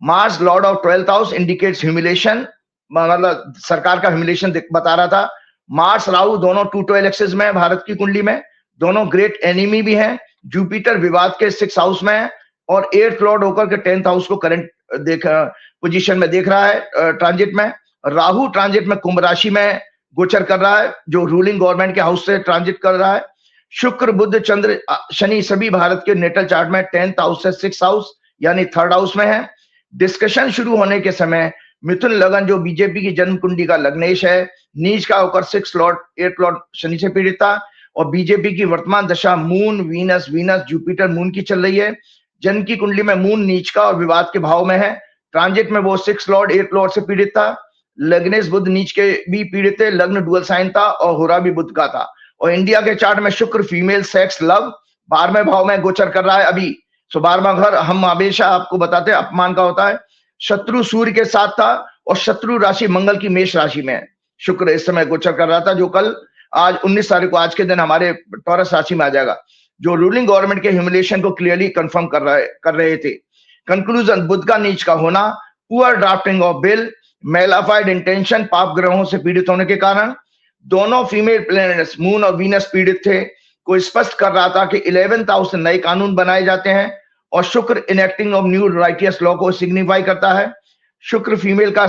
Mars Lord of 12th house indicates humiliation, मतलब सरकार का ह्यूमिलेशन बता रहा था। मार्स राहु दोनों 212 एक्सिस में है भारत की कुंडली में, दोनों ग्रेट एनिमी भी हैं। जुपिटर विवाद के 6th हाउस में है और 8th लॉर्ड होकर के 10th हाउस को करंट पोजीशन में देख रहा है ट्रांजिट में। राहु ट्रांजिट में कुंभ राशि में गोचर कर रहा है, जो रूलिंग गवर्नमेंट के हाउस से ट्रांजिट कर रहा है। शुक्र, बुध, चंद्र, शनि सभी भारत के नेटल चार्ट में 10th हाउस से 6th हाउस यानी 3rd हाउस में है। डिस्कशन शुरू होने के समय मिथुन लगन जो बीजेपी की जन्म कुंडली का लग्नेश है, नीच का होकर 6 लॉर्ड 8 लॉर्ड शनि से पीड़ित था। और बीजेपी की वर्तमान दशा मून, वीनस, जुपिटर, मून की चल रही है। जन्म की कुंडली में मून नीच का और विवाद के भाव में है। ट्रांजिट में वो 6 लॉर्ड 8 लॉर्ड से पीड़ित था। लग्नेश बुध नीच के भी पीड़ित थे, लग्न डुअल साइन था और होरा भी बुध का था। और इंडिया के चार्ट में शुक्र फीमेल सेक्स लव 12वें भाव में गोचर कर रहा है अभी। तो 12वां घर हम हमेशा आपको बताते हैं अपमान का होता है। शत्रु सूर्य के साथ था और शत्रु राशि मंगल की मेष राशि में है। शुक्र इस समय गोचर कर रहा था, जो कल आज 19 तारीख को आज के दिन हमारे टॉरस राशि में आ जाएगा, जो रूलिंग गवर्नमेंट के ह्यूमिलेशन को क्लियरली कंफर्म कर रहे थे। कंक्लूजन, बुध का नीच का होना, poor drafting of bill, mala fide intention, पाप ग्रहों से पीड़ित होने के कारण। दोनों फीमेल प्लैनेट्स मून और वीनस पीड़ित थे, को स्पष्ट कर रहा था कि 11th हाउस से नए कानून बनाए जाते हैं। और शुक्र enacting of new righteous law को सिग्निफाई करता है। शुक्र फीमेल का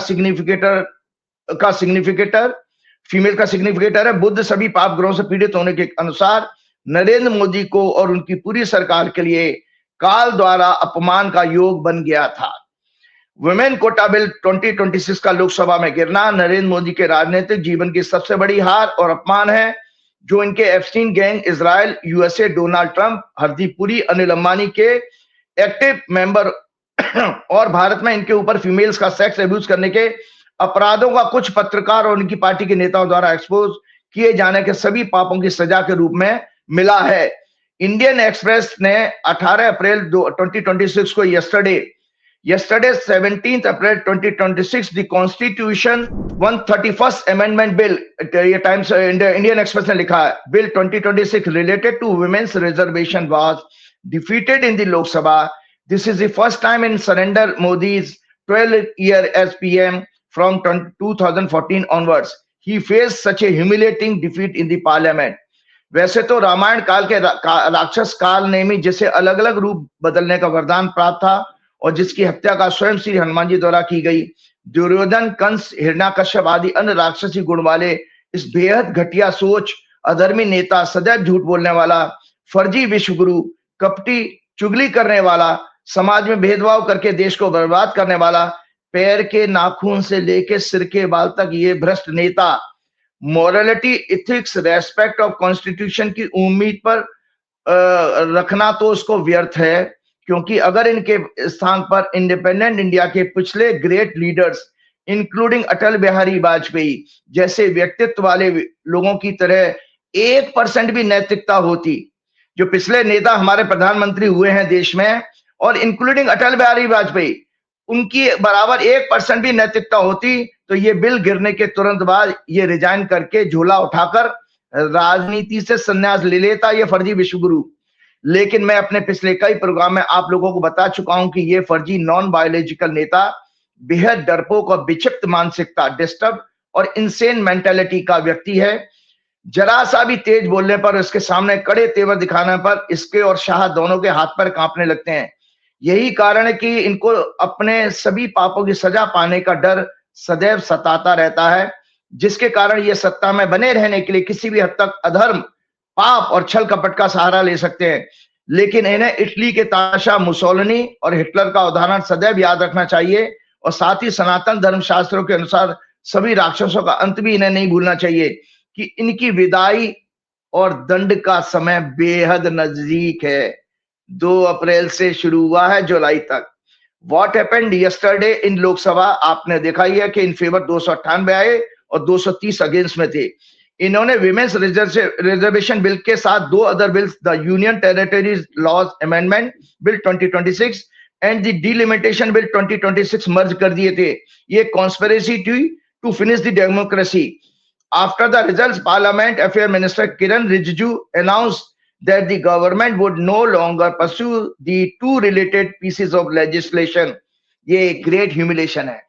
सिग्निफिकेटर है। बुध सभी पाप ग्रहों से पीड़ित होने के अनुसार नरेंद्र मोदी को और उनकी पूरी सरकार के लिए काल द्वारा अपमान का योग बन गया था। वुमेन कोटा बिल 2026 का लोकसभा में गिरना नरेंद्र मोदी के राजनीतिक जीवन की सबसे बड़ी हार और अपमान है, जो इनके Epstein gang, Israel, USA, Donald Trump, Hardeep Puri, Anil Ambani के एक्टिव मेंबर और भारत में इनके ऊपर फीमेल्स का सेक्स अब्यूज करने के अपराधों का कुछ पत्रकार और उनकी पार्टी के नेताओं द्वारा एक्सपोज किए जाने के सभी पापों की सजा के रूप में मिला है। इंडियन एक्सप्रेस ने 18 अप्रैल 2026 को yesterday 17th April 2026 the Constitution 131st Amendment Bill, ये टाइम्स इंडियन एक्सप्रेस ने लिखा है, bill 2026 related to women's reservation was defeated in the Lok Sabha. This is the first time in Narendra Modi's 12-year as PM from 2014 onwards. He faced such a humiliating defeat in the parliament. वैसे तो रामायण काल के राक्षस काल ने भी जिसे अलग अलग रूप बदलने का वरदान प्राप्त था और जिसकी हत्या का स्वयं श्री हनुमान जी द्वारा की गई, दुर्योधन, कंस, हिरण्याकश्यप आदि अन्य राक्षसी गुण वाले इस बेहद घटिया सोच, अधर्मी नेता, सदैव झूठ बोलने वाला, फर्जी विश्वगुरु, कपटी, चुगली करने वाला, समाज में भेदभाव करके देश को बर्बाद करने वाला, पैर के नाखून से लेकर सिर के बाल तक ये भ्रष्ट नेता morality, ethics, respect of constitution की उम्मीद पर रखना तो उसको व्यर्थ है, क्योंकि अगर इनके स्थान पर इंडिपेंडेंट इंडिया के पिछले great leaders including Atal Bihari Vajpayee जैसे व्यक्तित्व वाले लोगों की तरह 1% भी नैतिकता होती, जो पिछले नेता हमारे प्रधानमंत्री हुए हैं देश में और इंक्लूडिंग अटल बिहारी वाजपेयी, उनकी बराबर 1% भी नैतिकता होती तो ये बिल गिरने के तुरंत बाद ये रिजाइन करके झोला उठाकर राजनीति से संन्यास ले लेता ये फर्जी विश्वगुरु। लेकिन मैं अपने पिछले कई प्रोग्राम में आप लोगों को बता चुका हूं कि ये फर्जी नॉन बायोलॉजिकल नेता बेहद डरपोक और विक्षिप्त मानसिकता, डिस्टर्ब और इंसेन मेंटालिटी का व्यक्ति है। जरा सा भी तेज बोलने पर, इसके सामने कड़े तेवर दिखाने पर इसके और शाह दोनों के हाथ पैर कांपने लगते हैं। यही कारण है कि इनको अपने सभी पापों की सजा पाने का डर सदैव सताता रहता है, जिसके कारण ये सत्ता में बने रहने के लिए किसी भी हद तक अधर्म, पाप और छल कपट का सहारा ले सकते हैं। लेकिन इन्हें इटली के तानाशाह मुसोलिनी और हिटलर का उदाहरण सदैव याद रखना चाहिए और साथ ही सनातन धर्म शास्त्रों के अनुसार सभी राक्षसों का अंत भी इन्हें नहीं भूलना चाहिए कि इनकी विदाई और दंड का समय बेहद नजदीक है। 2 अप्रैल से शुरू हुआ है जुलाई तक। What happened yesterday in Lok Sabha, आपने देखा ही है कि इन फेवर 298 आए और 230 अगेंस्ट में थे। इन्होंने विमेंस रिजर्वेशन बिल के साथ 2 other bills, the union territories laws amendment bill 2026 and the delimitation bill 2026 merge कर दिए थे। ये कॉन्स्पिरेसी थी to finish the democracy. After the results, parliament affair minister Kiran Rijiju announced that the government would no longer pursue the 2 related pieces of legislation. ये ग्रेट ह्यूमिलेशन है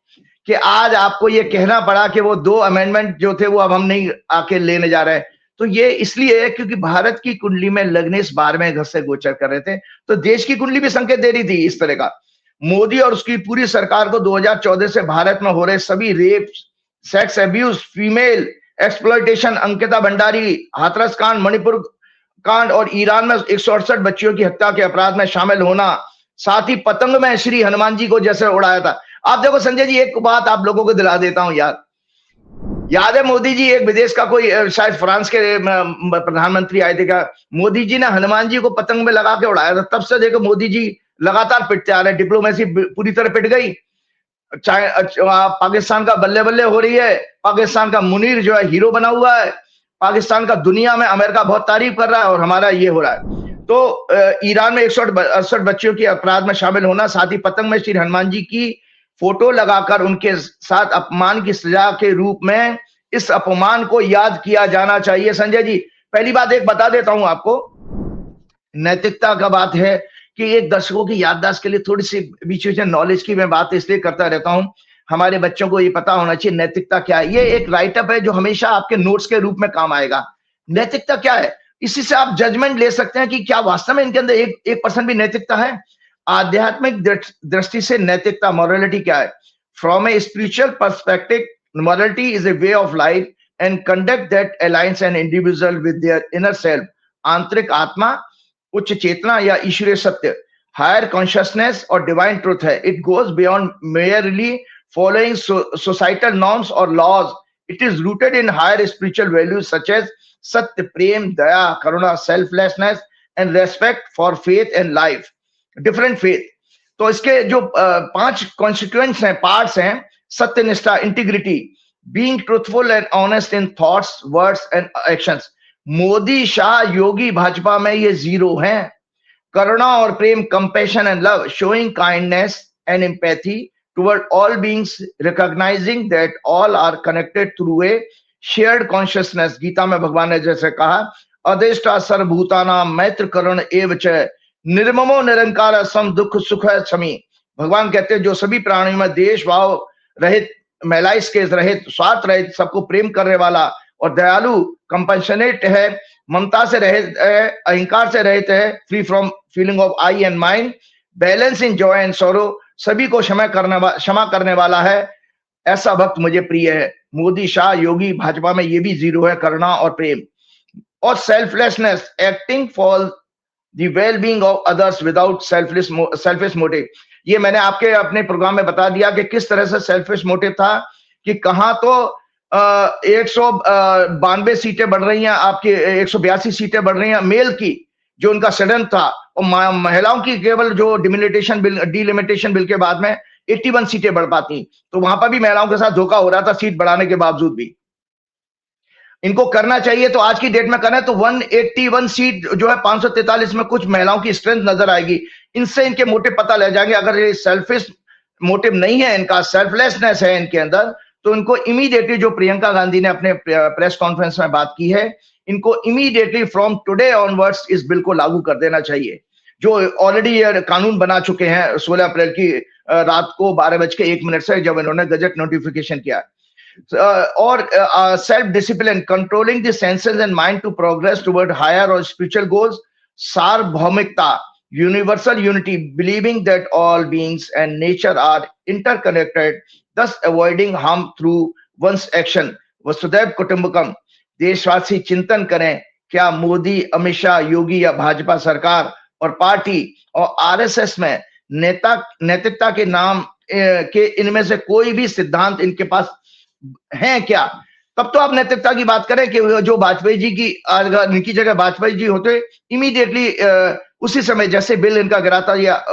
कि आज आपको ये कहना पड़ा कि वो 2 अमेंडमेंट जो थे वो अब हम नहीं आके लेने जा रहे हैं। तो ये इसलिए है क्योंकि भारत की कुंडली में लग्नेश 12वें घर से गोचर कर रहे थे, तो देश की कुंडली भी संकेत दे रही थी इस तरह का। मोदी और उसकी पूरी सरकार को 2014 से भारत में हो रहे सभी rape, sex abuse, female exploitation, Ankita Bhandari, Hathras कांड, मणिपुर कांड और ईरान में 168 बच्चियों की हत्या के अपराध में शामिल होना, साथ ही पतंग में श्री हनुमान जी को जैसे उड़ाया था। आप देखो संजय जी, एक बात आप लोगों को दिला देता हूं यार, याद है मोदी जी एक विदेश का कोई शायद फ्रांस के प्रधानमंत्री आए थे, क्या मोदी जी ने हनुमान जी को पतंग में लगा के उड़ाया था। तब से देखो मोदी जी लगातार पिटते आ रहे, डिप्लोमेसी पूरी तरह पिट गई। पाकिस्तान का बल्ले बल्ले हो रही है, पाकिस्तान का मुनीर जो है हीरो बना हुआ है, पाकिस्तान का दुनिया में अमेरिका बहुत तारीफ कर रहा है और हमारा ये हो रहा है। तो ईरान में 168 बच्चियों के अपराध में शामिल होना, साथ ही पतंग में श्री हनुमान जी की फोटो लगाकर उनके साथ अपमान की सजा के रूप में इस अपमान को याद किया जाना चाहिए। संजय जी, पहली बात एक बता देता हूं आपको, नैतिकता का बात है कि एक दर्शकों की याददाश्त के लिए थोड़ी सी बीच बीच में नॉलेज की मैं बात इसलिए करता रहता हूं, हमारे बच्चों को ये पता होना चाहिए नैतिकता क्या है। ये एक राइटअप है जो हमेशा आपके नोट्स के रूप में काम आएगा। नैतिकता क्या है, इसी से आप जजमेंट ले सकते हैं कि क्या वास्तव में इनके अंदर 1% भी नैतिकता है। आध्यात्मिक दृष्टि से नैतिकता, मॉरलिटी क्या है? From a spiritual perspective, morality is a way of life and conduct that aligns an individual with their inner self. आंतरिक आत्मा, उच्च चेतना या ईश्वरीय सत्य, हायर कॉन्शियसनेस और डिवाइन ट्रुथ है। It goes beyond merely following societal norms or laws. It is rooted in higher spiritual values such as satya, prem, daya, karuna, selflessness and respect for faith and life, different faith. तो इसके जो 5 constituents हैं, parts हैं, सत्यनिष्ठा, integrity, being truthful and honest in thoughts, words and actions. Modi, Shah, योगी, भाजपा में ये 0 हैं। करुणा और प्रेम, compassion and love, showing kindness and empathy toward all beings, recognizing that all are connected through a shared consciousness. Gita में भगवान ने जैसे कहा, अदेष्टा सर्वभूतानां मैत्र करुण एव च निर्ममो निरंकार सम दुख सुख क्षमी। भगवान कहते हैं जो सभी प्राणियों में देश भाव रहित, मैलाइस के रहित, स्वार्थ रहित, सबको प्रेम करने वाला और दयालु, कंपैशनेट है, ममता से रहित है, अहंकार से रहित है, free from feeling of I and mind, balance in joy and sorrow, सभी को क्षमा करने वाला है, ऐसा वक्त मुझे प्रिय है। मोदी, शाह, योगी, भाजपा में ये भी जीरो है, करुणा और प्रेम और selflessness, acting for the well being of others without selfish motive. ये मैंने आपके अपने प्रोग्राम में बता दिया कि किस तरह से सेल्फिश मोटिव था, कि कहां तो 192 सीटें बढ़ रही हैं, आपकी 182 सीटें बढ़ रही हैं मेल की, जो उनका सडन था, और महिलाओं की केवल जो डिलिमिटेशन बिल के बाद में 81 सीटें बढ़ पाती, तो वहां पर भी महिलाओं के साथ धोखा हो रहा था सीट बढ़ाने के बावजूद भी। इनको करना चाहिए तो आज की डेट में करें तो 181 सीट जो है 543 में कुछ महिलाओं की स्ट्रेंथ नजर आएगी। इनसे इनके मोटिव पता लग जाएंगे। अगर ये सेल्फिश मोटिव नहीं है, इनका सेल्फलेसनेस है इनके अंदर, तो इनको इमीडिएटली, जो प्रियंका गांधी ने अपने प्रेस कॉन्फ्रेंस में बात की है, इनको इमीडिएटली फ्रॉम टुडे ऑनवर्ड्स इस बिल को लागू कर देना चाहिए, जो ऑलरेडी ये कानून बना चुके हैं 16 अप्रैल की रात को 12:01 से, जब इन्होंने गजट नोटिफिकेशन किया। और self discipline, controlling the senses and mind to progress toward higher और स्पिरिचुअल गोल्स, सार्वभौमिकता, universal unity, believing that all beings and nature are interconnected, thus avoiding harm through one's action, वसुधैव कुटुंबकम। देशवासी चिंतन करें, क्या मोदी, अमित शाह, योगी या भाजपा सरकार और पार्टी और आरएसएस में नैतिकता के नाम के इनमें से कोई भी सिद्धांत इनके पास हैं क्या? तब तो आप नैतिकता की बात करें कि जो वाजपेयी जी की, इनकी जगह वाजपेयी जी होते, इमीडिएटली उसी समय जैसे बिल इनका गिरा था या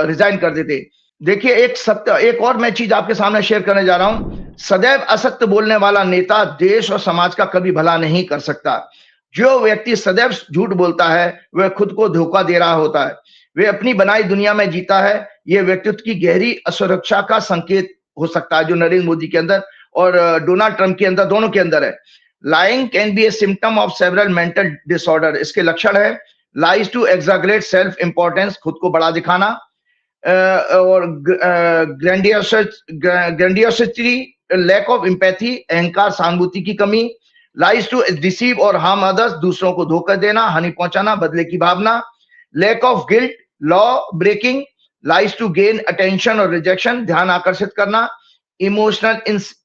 रिजाइन कर देते। देखिए, एक और मैं चीज आपके सामने शेयर करने जा रहा हूं। सदैव असत्य बोलने वाला नेता देश और समाज का कभी भला नहीं कर सकता। जो व्यक्ति सदैव झूठ बोलता है वह खुद को धोखा दे रहा होता है, वह अपनी बनाई दुनिया में जीता है। यह व्यक्तित्व की गहरी असुरक्षा का संकेत हो सकता है, जो नरेंद्र मोदी के अंदर और डोनाल्ड ट्रंप के अंदर, दोनों के अंदर है। Lying can be a symptom of several mental disorder. इसके लक्षण है lies to exaggerate self importance, खुद को बड़ा दिखाना, और ग्रैंडियोसिटी, लैक ऑफ एम्पैथी, अहंकार, सहानुभूति की कमी, लाइज टू डिसीव और हार्म अदर्स, दूसरों को धोखा देना, हानि पहुंचाना, बदले की भावना, lack of guilt, law breaking, lies to gain attention और रिजेक्शन, ध्यान आकर्षित करना, इमोशनल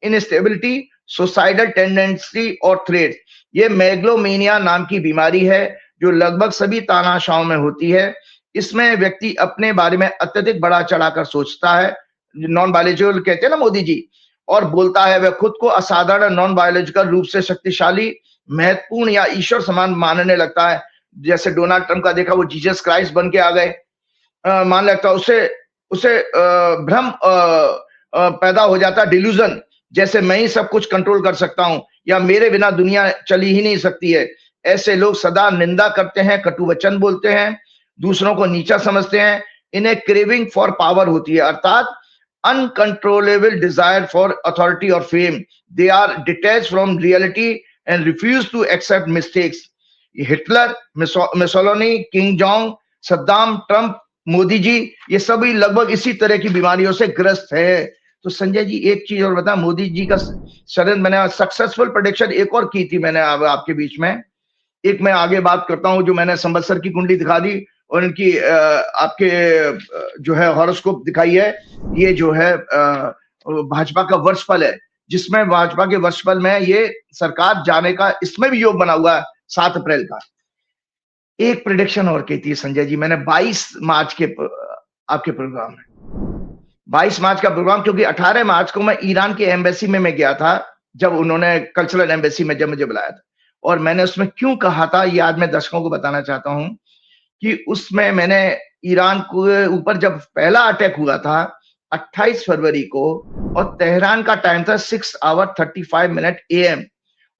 इनस्टेबिलिटी, सुसाइडल टेंडेंसी और थ्रेट। ये मेगलोमेनिया नाम की बीमारी है जो लगभग सभी तानाशाहों में होती है। इसमें व्यक्ति अपने बारे में अत्यधिक बड़ा चढ़ाकर सोचता है, नॉन बायोलॉजिकल कहते हैं ना मोदी जी, और बोलता है। वह खुद को असाधारण, नॉन बायोलॉजिकल रूप से शक्तिशाली, महत्वपूर्ण या ईश्वर समान मानने लगता है। जैसे डोनाल्ड ट्रंप का देखा, वो जीसस क्राइस्ट बन के आ गए, मान लगता है। उसे भ्रम पैदा हो जाता, डिल्यूजन, जैसे मैं ही सब कुछ कंट्रोल कर सकता हूं या मेरे बिना दुनिया चली ही नहीं सकती है। ऐसे लोग सदा निंदा करते हैं, कटु वचन बोलते हैं, दूसरों को नीचा समझते हैं। इन्हें क्रेविंग फॉर पावर होती है, अर्थात अनकंट्रोलेबल डिजायर फॉर अथॉरिटी और fame. They are detached from reality and refuse to accept mistakes. Hitler, Mussolini, Kim Jong, Saddam, Trump, Modi ji, ये सभी लगभग इसी तरह की बीमारियों से ग्रस्त है। तो संजय जी, एक चीज और बता, मोदी जी का सडन, मैंने सक्सेसफुल प्रेडिक्शन एक और की थी मैंने आपके बीच में। एक मैं आगे बात करता हूं, जो मैंने संवत्सर की कुंडली दिखा दी और इनकी आपके जो है हॉरोस्कोप दिखाई है। ये जो है भाजपा का वर्षफल है, जिसमें भाजपा के वर्षफल में ये सरकार जाने का इसमें भी योग बना हुआ है 7 अप्रैल का। एक प्रेडिक्शन और की थी संजय जी मैंने 22 मार्च के आपके प्रोग्राम में, 22 मार्च का प्रोग्राम, क्योंकि 18 मार्च को मैं ईरान के एम्बेसी में मैं गया था, जब उन्होंने कल्चरल एम्बेसी में जब मुझे बुलाया था। और मैंने उसमें क्यों कहा था, ये आज मैं दर्शकों को बताना चाहता हूं कि उसमें मैंने ईरान के ऊपर जब पहला अटैक हुआ था 28 फरवरी को, और तेहरान का टाइम था 6:35 AM।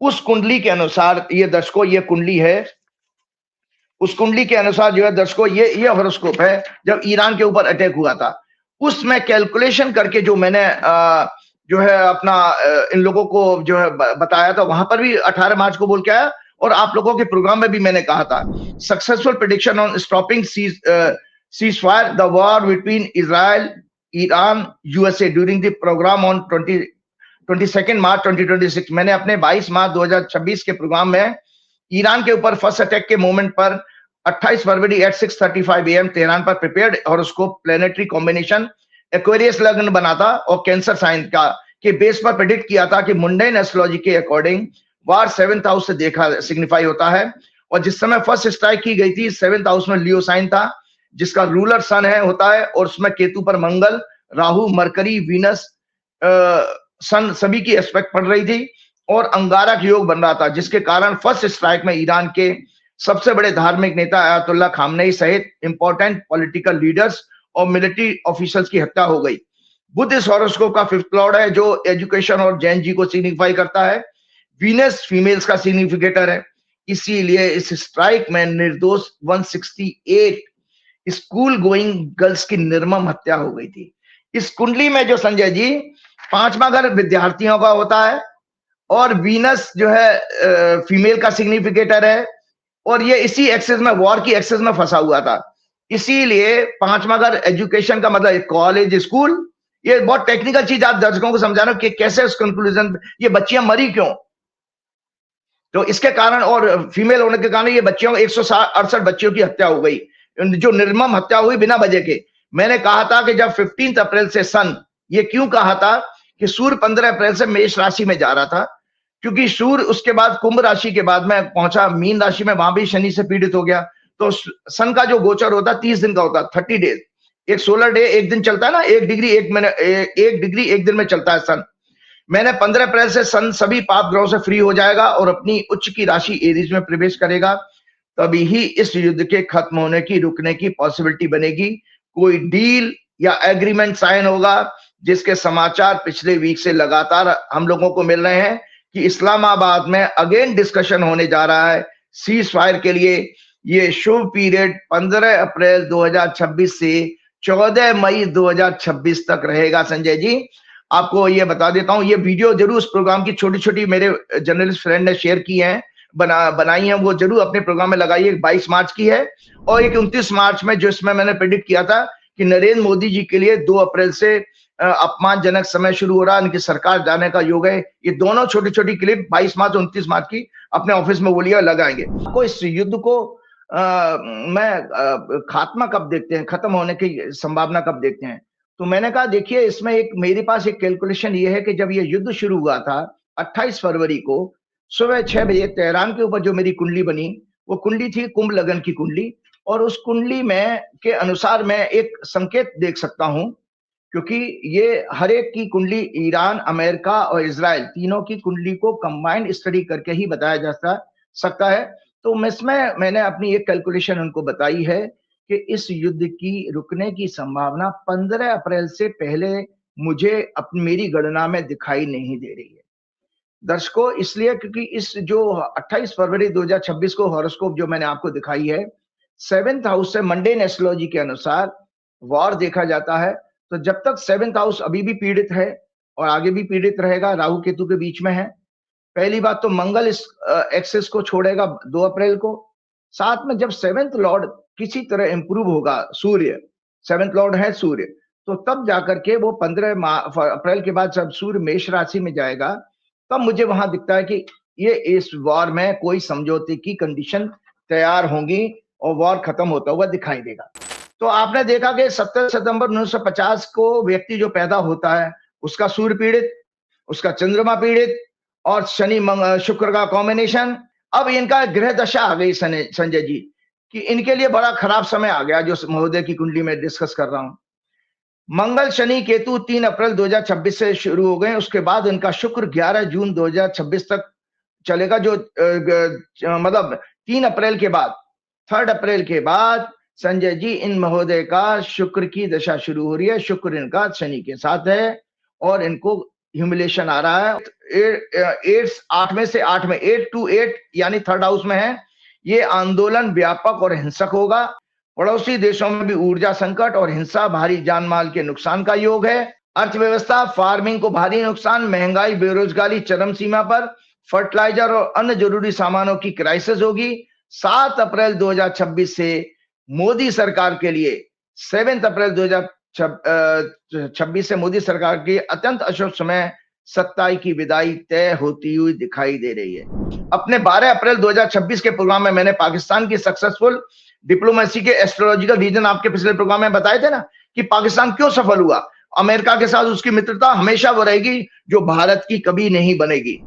उस कुंडली के अनुसार, ये दर्शकों ये कुंडली है, उस कुंडली के अनुसार जो है दर्शकों ये हॉरोस्कोप है, जब ईरान के ऊपर अटैक हुआ था। उसमें कैलकुलेशन करके जो मैंने जो है अपना इन लोगों को जो है बताया था, वहां पर भी 18 मार्च को बोल के आया, और आप लोगों के प्रोग्राम में भी मैंने कहा था, successful prediction on stopping cease fire the war between Israel, Iran, USA during the program on 22 March 2026। मैंने अपने 22 मार्च 2026 के प्रोग्राम में ईरान के ऊपर फर्स्ट अटैक के मोमेंट पर 28 फरवरी at 6:35 AM तेहरान पर prepared horoscope planetary combination Aquarius लग्न बना था और कैंसर साइन का, के बेस पर प्रेडिक्ट किया था कि मुंडेन एस्ट्रोलॉजी के अकॉर्डिंग वार 7th हाउस से देखा सिग्निफाई होता है। और जिस समय फर्स्ट स्ट्राइक की गई थी 7th हाउस में लियो साइन था, जिसका रूलर सन है होता है, और उसमें केतु पर मंगल, राहु, मरकरी, वीनस, सन सभी की एस्पेक्ट पड़ रही थी और अंगारक योग बन रहा था, जिसके कारण फर्स्ट स्ट्राइक में ईरान के सबसे बड़े धार्मिक नेता अयातुल्लाह खामनेई सहित इंपॉर्टेंट पॉलिटिकल लीडर्स और मिलिट्री ऑफिसर्स की हत्या हो गई। बुध इस हॉरोस्कोप का 5th लॉर्ड है, जो एजुकेशन और जैन जी को सिग्निफाई करता है। वीनस फीमेल्स का सिग्निफिकेटर है, इसीलिए इस स्ट्राइक में निर्दोष 168 स्कूल गोइंग गर्ल्स की निर्मम हत्या हो गई थी। इस कुंडली में जो संजय जी 5वां घर विद्यार्थियों का होता है और वीनस जो है फीमेल का सिग्निफिकेटर है, और ये इसी एक्सेस में, वॉर की एक्सेस में फंसा हुआ था। इसीलिए 5वां घर एजुकेशन का मतलब कॉलेज, स्कूल, ये बहुत टेक्निकल चीज आप दर्शकों को समझाना कि कैसे उस कंक्लूजन, ये बच्चियां मरी क्यों, तो इसके कारण और फीमेल होने के कारण ये बच्चियों 168 बच्चियों की हत्या हो गई, जो निर्मम हत्या हुई बिना वजह के। मैंने कहा था कि जब 15 अप्रैल से सन, ये क्यों कहा था कि सूर्य 15 अप्रैल से मेष राशि में जा रहा था, क्योंकि सूर्य उसके बाद कुंभ राशि के बाद में पहुंचा मीन राशि में, वहां भी शनि से पीड़ित हो गया। तो सन का जो गोचर होता 30 दिन का होता, 30 डेज, एक 16 डे एक दिन चलता है ना, 1 डिग्री 1 मिनट 1 डिग्री 1 दिन में चलता है सन। मैंने 15 अप्रैल से सन सभी पाप ग्रहों से फ्री हो जाएगा और अपनी उच्च की राशि एरीज में प्रवेश करेगा, तभी ही इस युद्ध के खत्म होने की, रुकने की पॉसिबिलिटी बनेगी। कोई डील या एग्रीमेंट साइन होगा, जिसके समाचार पिछले वीक से लगातार हम लोगों को मिल रहे हैं कि इस्लामाबाद में अगेन डिस्कशन होने जा रहा है सीज फायर के लिए। ये शुभ पीरियड 15 अप्रैल 2026 से 14 मई 2026 तक रहेगा। संजय जी, आपको ये बता देता हूं, ये वीडियो जरूर उस प्रोग्राम की छोटी छोटी मेरे जर्नलिस्ट फ्रेंड ने शेयर की हैं, बनाई हैं, वो जरूर अपने प्रोग्राम में लगाइए। 22 मार्च की है और एक 29 मार्च में, जो इसमें मैंने प्रेडिक्ट किया था कि नरेंद्र मोदी जी के लिए 2 अप्रैल से अपमानजनक समय शुरू हो रहा है, उनकी सरकार जाने का योग है। ये दोनों छोटी छोटी क्लिप 22 मार्च और 29 मार्च की अपने ऑफिस में बोलिए लगाएंगे। आपको इस युद्ध को खात्मा कब देखते हैं, खत्म होने की संभावना कब देखते हैं? तो मैंने कहा देखिए, इसमें एक मेरे पास एक कैलकुलेशन ये है कि जब ये युद्ध शुरू हुआ था 28 फरवरी को सुबह 6 बजे तेहरान के ऊपर जो मेरी कुंडली बनी, वो कुंडली थी कुंभ लगन की कुंडली, और उस कुंडली में के अनुसार मैं एक संकेत देख सकता हूं, क्योंकि ये हर एक की कुंडली, ईरान, अमेरिका और इजराइल तीनों की कुंडली को कंबाइंड स्टडी करके ही बताया जा सकता है। तो इसमें मैंने अपनी एक कैलकुलेशन उनको बताई है कि इस युद्ध की रुकने की संभावना 15 अप्रैल से पहले मुझे अपनी मेरी गणना में दिखाई नहीं दे रही है दर्शकों, इसलिए क्योंकि इस जो 28 फरवरी 2026 को हॉरोस्कोप जो मैंने आपको दिखाई है 7th हाउस से मंडेन एस्ट्रोलॉजी के अनुसार वॉर देखा जाता है। तो जब तक 7th हाउस अभी भी पीड़ित है और आगे भी पीड़ित रहेगा, राहु केतु के बीच में है। पहली बात तो मंगल इस एक्सेस को छोड़ेगा 2 अप्रैल को, साथ में जब 7th लॉर्ड किसी तरह इंप्रूव होगा, सूर्य 7th लॉर्ड है सूर्य, तो तब जाकर के वो 15 अप्रैल के बाद जब सूर्य मेष राशि में जाएगा, तब मुझे वहां दिखता है कि ये इस वॉर में कोई समझौते की कंडीशन तैयार होंगी और वॉर खत्म होता हुआ दिखाई देगा। तो आपने देखा कि 17 सितंबर 1950 को व्यक्ति जो पैदा होता है उसका सूर्य पीड़ित, उसका चंद्रमा पीड़ित और शनि शुक्र का कॉम्बिनेशन। अब इनका ग्रह दशा आ गई संजय जी कि इनके लिए बड़ा खराब समय आ गया, जो महोदय की कुंडली में डिस्कस कर रहा हूं। मंगल शनि केतु 3 अप्रैल 2026 से शुरू हो गए, उसके बाद इनका शुक्र 11 जून 2026 तक चलेगा, जो मतलब 3 अप्रैल के बाद 3 अप्रैल के बाद संजय जी इन महोदय का शुक्र की दशा शुरू हो रही है। शुक्र इनका शनि के साथ है और इनको ह्यूमिलेशन आ रहा है। 8 में से 8 में 8 to 8 यानी 3rd हाउस में है। ये आंदोलन व्यापक और हिंसक होगा। पड़ोसी देशों में भी ऊर्जा संकट और हिंसा, भारी जान माल के नुकसान का योग है। अर्थव्यवस्था, फार्मिंग को भारी नुकसान, महंगाई, बेरोजगारी चरम सीमा पर, फर्टिलाइजर और अन्य जरूरी सामानों की क्राइसिस होगी। 7 अप्रैल 2026 से मोदी सरकार के लिए 7 अप्रैल 2026 से मोदी सरकार की अत्यंत अशुभ समय 27 की विदाई तय होती हुई दिखाई दे रही है। अपने 12 अप्रैल 2026 के प्रोग्राम में मैंने पाकिस्तान की सक्सेसफुल डिप्लोमेसी के एस्ट्रोलॉजिकल रीजन आपके पिछले प्रोग्राम में बताए थे ना कि पाकिस्तान क्यों सफल हुआ, अमेरिका के साथ उसकी मित्रता हमेशा वो रहेगी जो भारत की कभी नहीं बनेगी।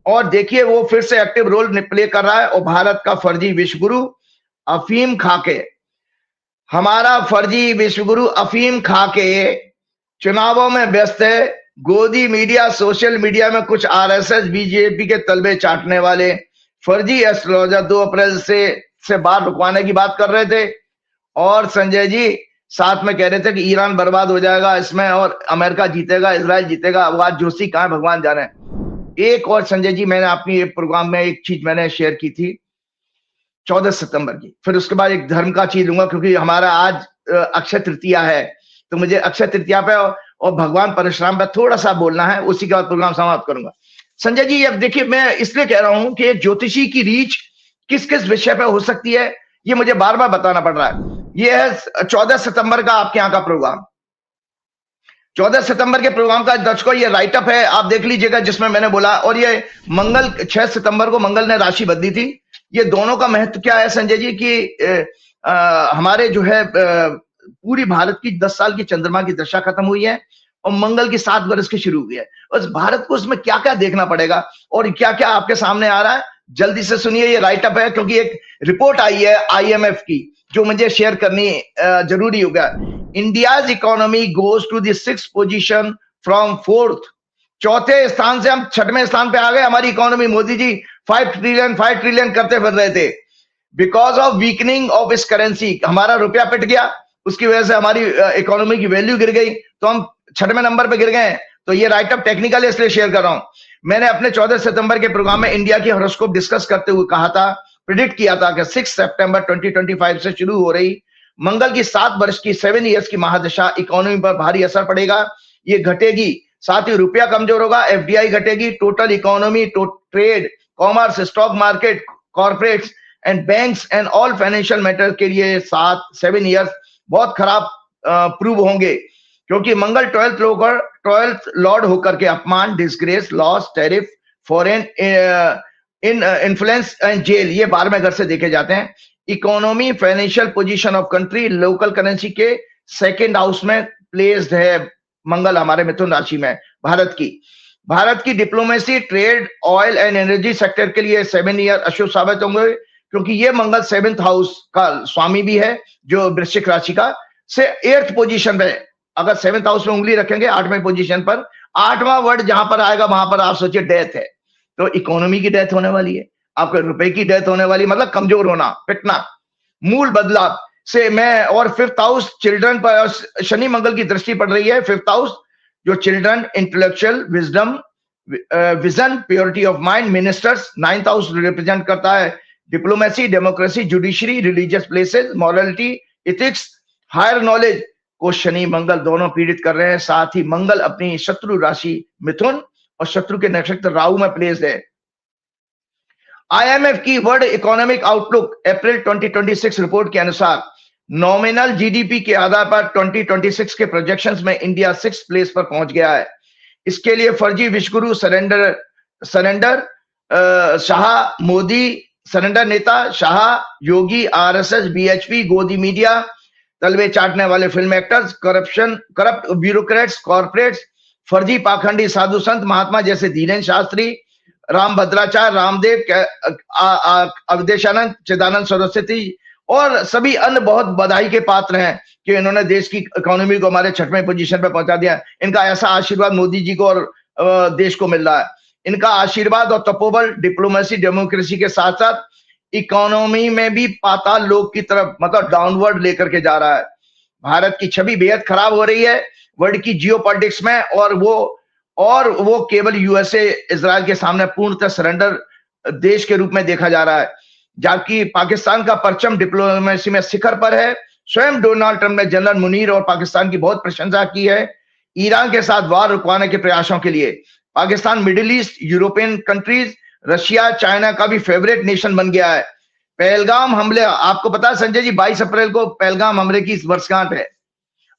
और देखिए वो फिर से एक्टिव रोल प्ले कर रहा है। और भारत का फर्जी विश्वगुरु अफीम खाके, हमारा फर्जी विश्वगुरु अफीम खाके चुनावों में व्यस्त है। गोदी मीडिया, सोशल मीडिया में कुछ आरएसएस बीजेपी के तलबे चाटने वाले फर्जी एस्ट्रोलॉजर 2 अप्रैल से बात रुकवाने की बात कर रहे थे। और संजय जी साथ में कह रहे थे कि ईरान बर्बाद हो जाएगा इसमें और अमेरिका जीतेगा, इजराइल जीतेगा। आज जोशी कहां भगवान जाने। एक और संजय जी, मैंने अपनी प्रोग्राम में एक चीज मैंने शेयर की थी 14 सितंबर की, फिर उसके बाद एक धर्म का चीज लूंगा क्योंकि हमारा आज अक्षय तृतीया है, तो मुझे अक्षय तृतीया पे और भगवान परशुराम पे थोड़ा सा बोलना है, उसी के बाद प्रोग्राम समाप्त करूंगा। संजय जी अब देखिए, मैं इसलिए कह रहा हूं कि एक ज्योतिषी की रीच किस किस विषय पे हो सकती है ये मुझे बार बार बताना पड़ रहा है। ये है 14 सितंबर का आपके यहाँ का प्रोग्राम। 14 सितंबर के प्रोग्राम का दर्शकों ये राइटअप है, आप देख लीजिएगा, जिसमें मैंने बोला। और ये मंगल 6 सितंबर को मंगल ने राशि बदली थी। ये दोनों का महत्व क्या है संजय जी कि हमारे जो है पूरी भारत की 10 साल की चंद्रमा की दशा खत्म हुई है और मंगल की 7 वर्ष की शुरू हुई है। उस भारत को उसमें क्या क्या देखना पड़ेगा और क्या क्या आपके सामने आ रहा है, जल्दी से सुनिए। ये राइटअप है क्योंकि एक रिपोर्ट आई है IMF की जो मुझे शेयर करनी जरूरी होगा। India's economy goes to the 6th position from 4th। चौथे स्थान से हम 6वें स्थान पे आ गए। हमारी इकोनॉमी, मोदी जी 5 ट्रिलियन करते फिर रहे थे। बिकॉज ऑफ वीकनिंग ऑफ इस करेंसी, हमारा रुपया पिट गया, उसकी वजह से हमारी इकोनॉमी की वैल्यू गिर गई, तो हम 6वें नंबर पे गिर गए। तो ये राइटअप टेक्निकल इसलिए शेयर कर रहा हूं। मैंने अपने 14 सितंबर के प्रोग्राम में इंडिया की हॉरोस्कोप डिस्कस करते हुए कहा था, प्रिडिक्ट किया था कि 6 सितंबर 2025 से शुरू हो रही मंगल की 7 वर्ष की 7 इयर्स की महादशा इकोनॉमी पर भारी असर पड़ेगा। ये घटेगी, साथ ही रुपया कमजोर होगा, FDI घटेगी, total economy, trade, commerce, stock market, corporates and banks and all financial matter के लिए 7 ईयर्स बहुत खराब प्रूव होंगे, क्योंकि मंगल 12th लॉर्ड होकर के अपमान, disgrace, loss, tariff, foreign influence and jail, ये 12वें घर से देखे जाते हैं। Economy, financial position of country, local currency के 2nd हाउस में प्लेस्ड है मंगल हमारे मिथुन राशि में। भारत की diplomacy, trade, oil and energy sector के लिए 7 ईयर अशुभ साबित होंगे, क्योंकि ये मंगल 7th हाउस का स्वामी भी है, जो वृश्चिक राशि का, से 8th पोजीशन पे। अगर 7th हाउस में उंगली रखेंगे 8वें पोजीशन पर, 8वां वर्ड जहां पर आएगा वहां पर आप सोचिए डेथ है। तो इकोनॉमी की डेथ होने वाली है, आपके रुपए की डेथ होने वाली, मतलब कमजोर होना, पिटना, मूल बदलाव से मैं। और 5th हाउस चिल्ड्रन पर शनि मंगल की दृष्टि पड़ रही है। 5th हाउस जो children, intellectual wisdom, vision, purity of mind, ministers. 9th house represent करता है diplomacy, democracy, judiciary, religious places, morality, ethics, higher knowledge को शनि मंगल दोनों पीड़ित कर रहे हैं। साथ ही मंगल अपनी शत्रु राशि मिथुन और शत्रु के नक्षत्र राहु में प्लेस्ड है। IMF की वर्ल्ड इकोनॉमिक आउटलुक अप्रैल 2026 रिपोर्ट के अनुसार नॉमिनल GDP के आधार पर 2026 के प्रोजेक्शंस में इंडिया 6th प्लेस पर पहुंच गया है। इसके लिए फर्जी विश्वगुरु सरेंडर शाह, मोदी, सरेंडर नेता शाह, योगी, RSS, BHP, गोदी मीडिया, तलवे चाटने वाले film actors, corrupt bureaucrats, corporates, फर्जी पाखंडी साधु संत महात्मा जैसे धीरेन्द्र शास्त्री, राम भद्राचार्य, रामदेव, अवधेशानंद, चिदानंद सरस्वती और सभी अन्य बहुत बधाई के पात्र हैं कि इन्होंने देश की इकोनॉमी को हमारे 6वें पोजीशन पे पहुंचा दिया। इनका ऐसा आशीर्वाद मोदी जी को और देश को मिल रहा है। इनका आशीर्वाद और तपोबल डिप्लोमेसी, डेमोक्रेसी के साथ साथ इकोनॉमी में भी पाताल लोक की तरफ, मतलब डाउनवर्ड लेकर के जा रहा है। भारत की छवि बेहद खराब हो रही है वर्ल्ड की जियोपॉलिटिक्स में, और वो केवल USA, इजराइल के सामने पूर्णतः सरेंडर देश के रूप में देखा जा रहा है, जबकि पाकिस्तान का परचम डिप्लोमेसी में शिखर पर है। स्वयं डोनाल्ड ट्रंप ने जनरल मुनीर और पाकिस्तान की बहुत प्रशंसा की है ईरान के साथ वार रुकवाने के प्रयासों के लिए। Pakistan middle east, European countries, Russia, China का भी फेवरेट नेशन बन गया है। पहलगाम हमले, आपको पता है संजय जी 22 अप्रैल को पहलगाम हमले की वर्षगांठ है,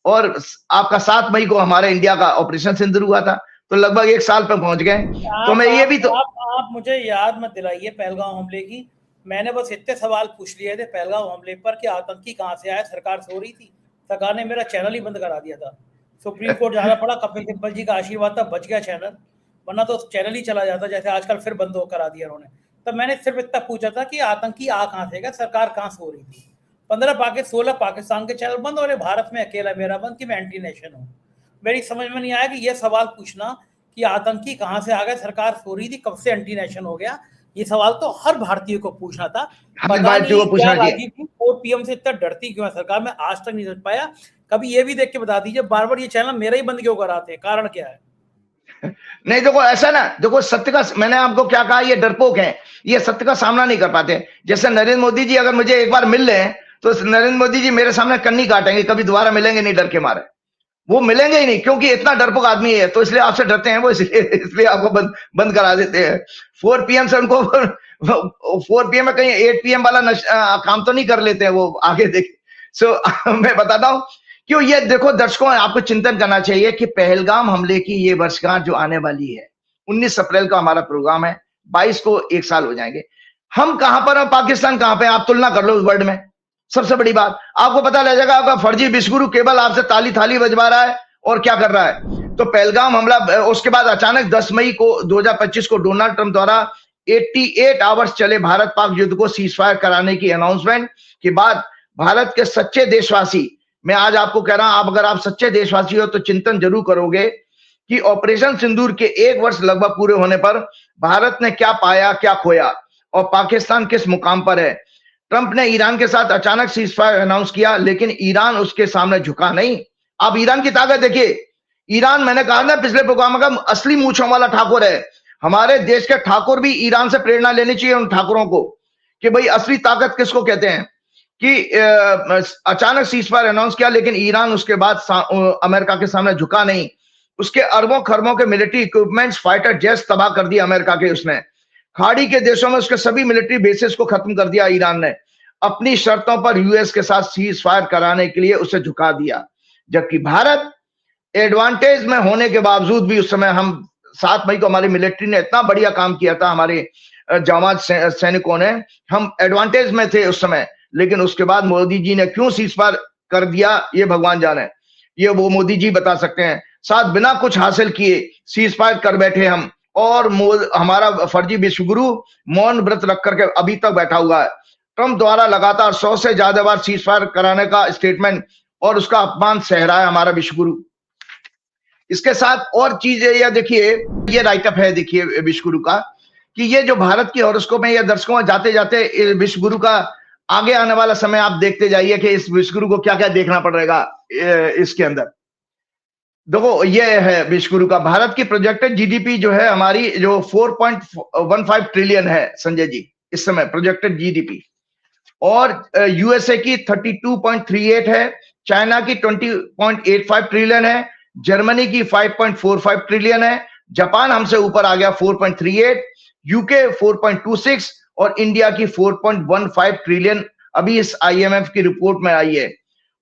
और आपका 7 मई को हमारे इंडिया का ऑपरेशन सिंदूर हुआ था, तो लगभग 1 साल पर पहुंच गए। तो मैं ये भी तो आप मुझे याद मत दिलाइए पहलगाम हमले की। मैंने बस इतने सवाल पूछ लिए थे पहलगाम हमले पर कि आतंकी कहां से आए। सरकार सो रही थी, सरकार ने मेरा चैनल ही बंद करा दिया था। सुप्रीम कोर्ट जाना पड़ा, कपिल सिब्बल जी का आशीर्वाद था, बच गया चैनल, वरना तो चैनल ही चला जाता, जैसे आजकल फिर बंद करा दिया उन्होंने। तब मैंने सिर्फ इतना पूछा था कि आतंकी आ कहाँ से गया, सरकार कहाँ से हो रही थी। 16 पाकिस्तान के चैनल बंद, और भारत में अकेला मेरा बंद कि मैं एंटी नेशन हूँ। मेरी समझ में नहीं आया कि ये सवाल पूछना कि आतंकी कहाँ से आ गए, सरकार सो रही थी, कब से एंटी नेशन हो गया, ये सवाल तो हर भारतीय को पूछना था। पता नहीं क्या राजनीति 4 PM से इतना डरती क्यों है सरकार, मैं आज तक नहीं समझ पाया। कभी ये भी देख के बता दीजिए, बार बार ये चैनल मेरा ही बंद क्यों कराते हैं, कारण क्या है? नहीं देखो ऐसा ना, देखो सत्य का, मैंने आपको क्या कहा, ये डरपोक हैं, ये सत्य का सामना नहीं कर पाते। जैसे नरेंद्र मोदी जी अगर मुझे एक बार मिल लें तो नरेंद्र मोदी जी मेरे सामने कन्नी काटेंगे, कभी दोबारा मिलेंगे नहीं, डर के मारे वो मिलेंगे ही नहीं, क्योंकि इतना डरपोक आदमी है, तो इसलिए आपसे डरते हैं वो, इसलिए आपको बंद करा देते हैं। 4 PM से उनको 4 PM में कहीं 8 PM वाला काम तो नहीं कर लेते हैं वो, आगे देख। मैं बताता हूं क्यों। ये देखो दर्शकों, आपको चिंतन करना चाहिए कि पहलगाम हमले की ये वर्षगांठ जो आने वाली है, 19 अप्रैल का हमारा प्रोग्राम है, 22 को 1 साल हो जाएंगे। हम कहां पर हैं, पाकिस्तान कहां पे, आप तुलना कर लो उस वर्ल्ड में। सबसे बड़ी बात आपको पता लग जाएगा, आपका फर्जी विश्वगुरु केवल आपसे ताली थाली बजवा रहा है और क्या कर रहा है। तो पहलगाम हमला, उसके बाद अचानक 10 मई को 2025 को डोनाल्ड ट्रंप द्वारा 88 आवर्स चले भारत पाक युद्ध को सीज फायर कराने की अनाउंसमेंट के बाद भारत के सच्चे देशवासी, मैं आज आपको कह रहा हूं, अगर आप सच्चे देशवासी हो तो चिंतन जरूर करोगे कि ऑपरेशन सिंदूर के 1 वर्ष लगभग पूरे होने पर भारत ने क्या पाया, क्या खोया और पाकिस्तान किस मुकाम पर है। ट्रंप ने ईरान के साथ अचानक सीज फायर अनाउंस किया, लेकिन ईरान उसके सामने झुका नहीं। आप ईरान की ताकत देखिए, ईरान, मैंने कहा ना पिछले प्रोग्राम का, असली मूंछों वाला ठाकुर है। हमारे देश के ठाकुर भी ईरान से प्रेरणा लेनी चाहिए, उन ठाकुरों को, कि भाई असली ताकत किसको कहते हैं। कि अचानक सीज फायर अनाउंस किया, लेकिन ईरान उसके बाद अमेरिका के सामने झुका नहीं। उसके अरबों खरबों के मिलिट्री इक्विपमेंट्स, फाइटर जेट्स तबाह कर दिया अमेरिका के उसने। खाड़ी के देशों में उसके सभी मिलिट्री बेसिस को खत्म कर दिया ईरान ने। अपनी शर्तों पर यूएस के साथ सीज फायर कराने के लिए उसे झुका दिया। जबकि भारत एडवांटेज में होने के बावजूद भी, उस समय हम 7 मई को हमारी मिलिट्री ने इतना बढ़िया काम किया था, हमारे जाबाज सैनिकों ने, हम एडवांटेज में थे उस समय, लेकिन उसके बाद मोदी जी ने क्यों सीज फायर कर दिया ये भगवान जाने, ये वो मोदी जी बता सकते हैं। साथ बिना कुछ हासिल किए सीज फायर कर बैठे हम, और हमारा फर्जी विश्वगुरु मौन व्रत रख करके अभी तक बैठा हुआ है। ट्रंप द्वारा लगातार 100 से ज्यादा बार सीज फायर कराने का स्टेटमेंट और उसका अपमान सह रहा है हमारा विश्वगुरु। इसके साथ और चीजें, यह देखिए, ये राइटअप है, देखिए विश्वगुरु का, कि ये जो भारत की हॉरोस्कोप में, या दर्शकों जाते जाते विश्वगुरु का आगे आने वाला समय आप देखते जाइए कि इस विश्वगुरु को क्या क्या देखना पड़ेगा इसके अंदर। देखो ये है विश्वगुरु का, भारत की प्रोजेक्टेड जीडीपी जो है हमारी, जो 4.15 ट्रिलियन है संजय जी इस समय प्रोजेक्टेड जीडीपी, और यूएसए की 32.38 है, चाइना की 20.85 ट्रिलियन है, जर्मनी की 5.45 ट्रिलियन है, जापान हमसे ऊपर आ गया 4.38, यूके 4.26 और इंडिया की 4.15 ट्रिलियन अभी इस आईएमएफ की रिपोर्ट में आई है।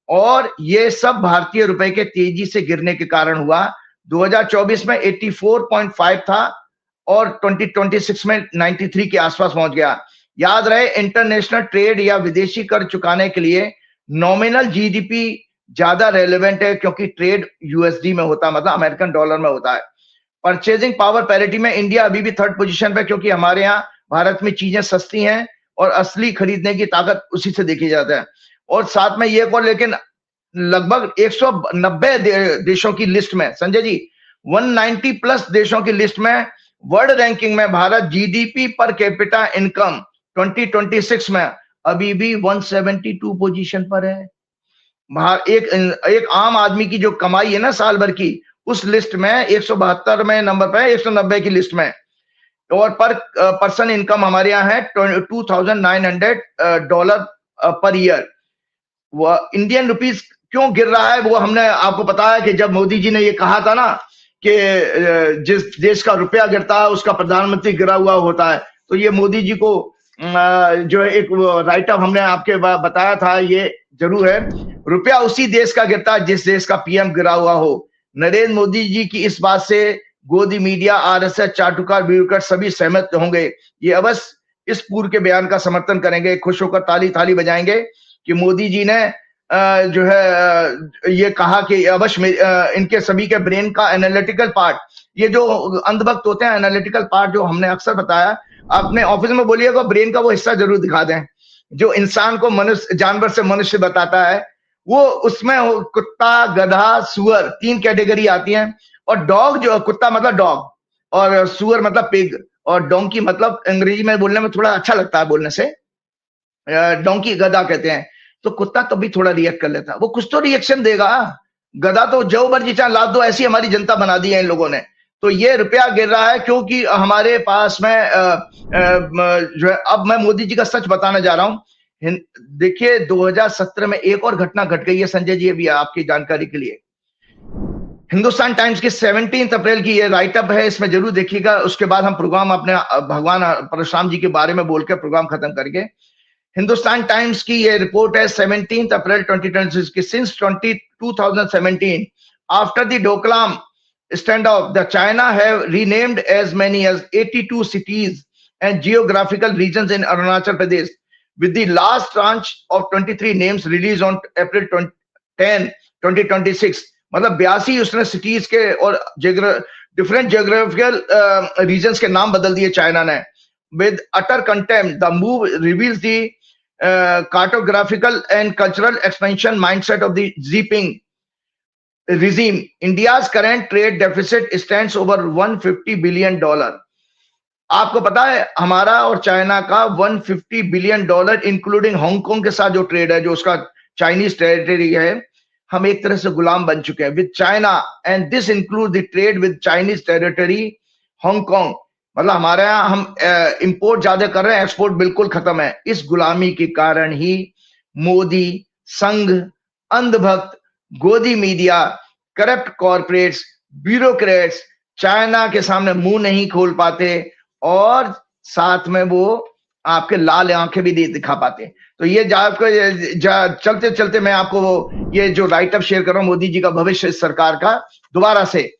और ये सब भारतीय रुपए के तेजी से गिरने के कारण हुआ। 2024 में 84.5 था और 2026 में 93 के आसपास पहुंच गया। याद रहे, इंटरनेशनल ट्रेड या विदेशी कर चुकाने के लिए नॉमिनल जीडीपी ज्यादा रेलेवेंट है, क्योंकि ट्रेड यूएसडी में होता है, मतलब अमेरिकन डॉलर में होता है। परचेजिंग पावर पैरिटी में इंडिया अभी भी 3rd पोजीशन पे, क्योंकि हमारे यहाँ भारत में चीजें सस्ती हैं और असली खरीदने की ताकत उसी से देखी जाता है। और साथ में ये को, लेकिन लगभग 190 देशों की लिस्ट में संजय जी, 190 प्लस देशों की लिस्ट में वर्ल्ड रैंकिंग में Bharat GDP per capita income 2026 में अभी भी 172 पोजीशन पर है। एक आम आदमी की जो कमाई है ना साल भर की, उस लिस्ट में 172 में नंबर पर है, 190 की लिस्ट में। और पर पर्सन इनकम हमारे यहाँ है $2,900 पर ईयर। वो इंडियन रुपीस क्यों गिर रहा है वो हमने आपको बताया कि जब मोदी जी ने ये कहा था ना कि जिस देश का रुपया गिरता है उसका प्रधानमंत्री गिरा हुआ होता है, तो ये मोदी जी को जो एक राइटअप हमने आपके बताया था, ये जरूर है, रुपया उसी देश का गिरता है जिस देश का पीएम गिरा हुआ हो। नरेंद्र मोदी जी की इस बात से गोदी मीडिया, आरएसएस, चाटुकार, ब्यूरोक्रेट सभी सहमत होंगे। ये अवश्य इस पूर्व के बयान का समर्थन करेंगे, खुश होकर ताली थाली बजाएंगे कि मोदी जी ने जो है ये कहा कि अवश्य इनके सभी के ब्रेन का एनालिटिकल पार्ट, ये जो अंधभक्त होते हैं एनालिटिकल पार्ट जो हमने अक्सर बताया, अपने ऑफिस में बोलिएगा ब्रेन का वो हिस्सा जरूर दिखा दें जो इंसान को मनुष्य जानवर से मनुष्य बताता है। वो उसमें कुत्ता, गधा, सुअर 3 कैटेगरी आती हैं। और डॉग जो कुत्ता मतलब डॉग, और सुअर मतलब पिग, और डोंकी मतलब अंग्रेजी में बोलने में थोड़ा अच्छा लगता है बोलने से, डोंकी गधा कहते हैं। तो कुत्ता तो भी थोड़ा रिएक्ट कर लेता है, वो कुछ तो रिएक्शन देगा। गधा तो जो मर्जी चाहे लाद दो, ऐसी हमारी जनता बना दी है इन लोगों ने। तो ये रुपया गिर रहा है क्योंकि हमारे पास में जो है, अब मैं मोदी जी का सच बताने जा रहा हूं। देखिए 2017 में एक और घटना घट गई है संजय जी, अभी आपकी जानकारी के लिए। हिंदुस्तान टाइम्स की 17 अप्रैल की ये राइटअप है, इसमें जरूर देखिएगा। उसके बाद हम प्रोग्राम अपने भगवान परशुराम जी के बारे में बोल के प्रोग्राम खत्म करके, हिंदुस्तान टाइम्स की ये रिपोर्ट है 17 अप्रैल 2026 की। Since 2017 after the Doklam standoff, the China have renamed as many as 82 cities and geographical regions in Arunachal Pradesh, with the last tranche of 23 names released on April 10, 2026. मतलब 82 उसने सिटीज के और डिफरेंट जियोग्राफिकल रीजन्स के नाम बदल दिए चाइना ने। With utter contempt the move reveals the cartographical and cultural expansion mindset of the Jinping regime. India's current trade deficit stands over $150 billion. आपको पता है हमारा और चाइना का $150 बिलियन इंक्लूडिंग हांगकांग के साथ जो ट्रेड है, जो उसका चाइनीज टेरिटरी है, हम एक तरह से गुलाम बन चुके हैं with China, and this include the trade with Chinese territory Hong Kong. मतलब हमारे यहाँ हम इंपोर्ट ज्यादा कर रहे हैं, एक्सपोर्ट बिल्कुल खत्म है। इस गुलामी के कारण ही मोदी, संघ, अंधभक्त, गोदी media, corrupt corporates, bureaucrats China के सामने मुंह नहीं खोल पाते, और साथ में वो आपके लाल आंखें भी नहीं दिखा पाते। तो ये चलते चलते मैं आपको ये जो राइटअप शेयर कर रहा हूं मोदी जी का भविष्य इस सरकार का, दोबारा से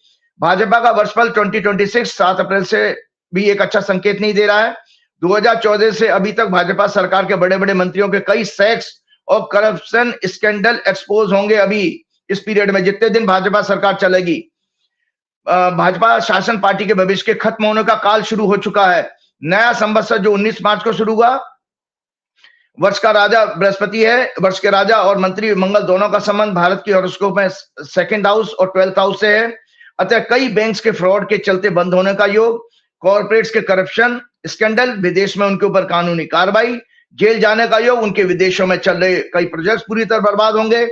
भाजपा का वर्षफल 2026 7 अप्रैल से भी एक अच्छा संकेत नहीं दे रहा है। 2014 से अभी तक भाजपा सरकार के बड़े बड़े मंत्रियों के कई सेक्स और करप्शन स्कैंडल एक्सपोज होंगे अभी इस पीरियड में, जितने दिन भाजपा सरकार चलेगी। भाजपा शासन पार्टी के भविष्य के खत्म होने का काल शुरू हो चुका है। नया संवत्सर जो 19 मार्च को शुरू हुआ, वर्ष का राजा बृहस्पति है, वर्ष के राजा और मंत्री मंगल दोनों का संबंध भारत की हॉरोस्कोप में 2nd हाउस और 12th हाउस से है। अतः कई बैंक्स के फ्रॉड के चलते बंद होने का योग, कॉर्पोरेट्स के करप्शन स्कैंडल, विदेश में उनके ऊपर कानूनी कार्रवाई, जेल जाने का योग, उनके विदेशों में चल रहे कई प्रोजेक्ट्स पूरी तरह बर्बाद होंगे,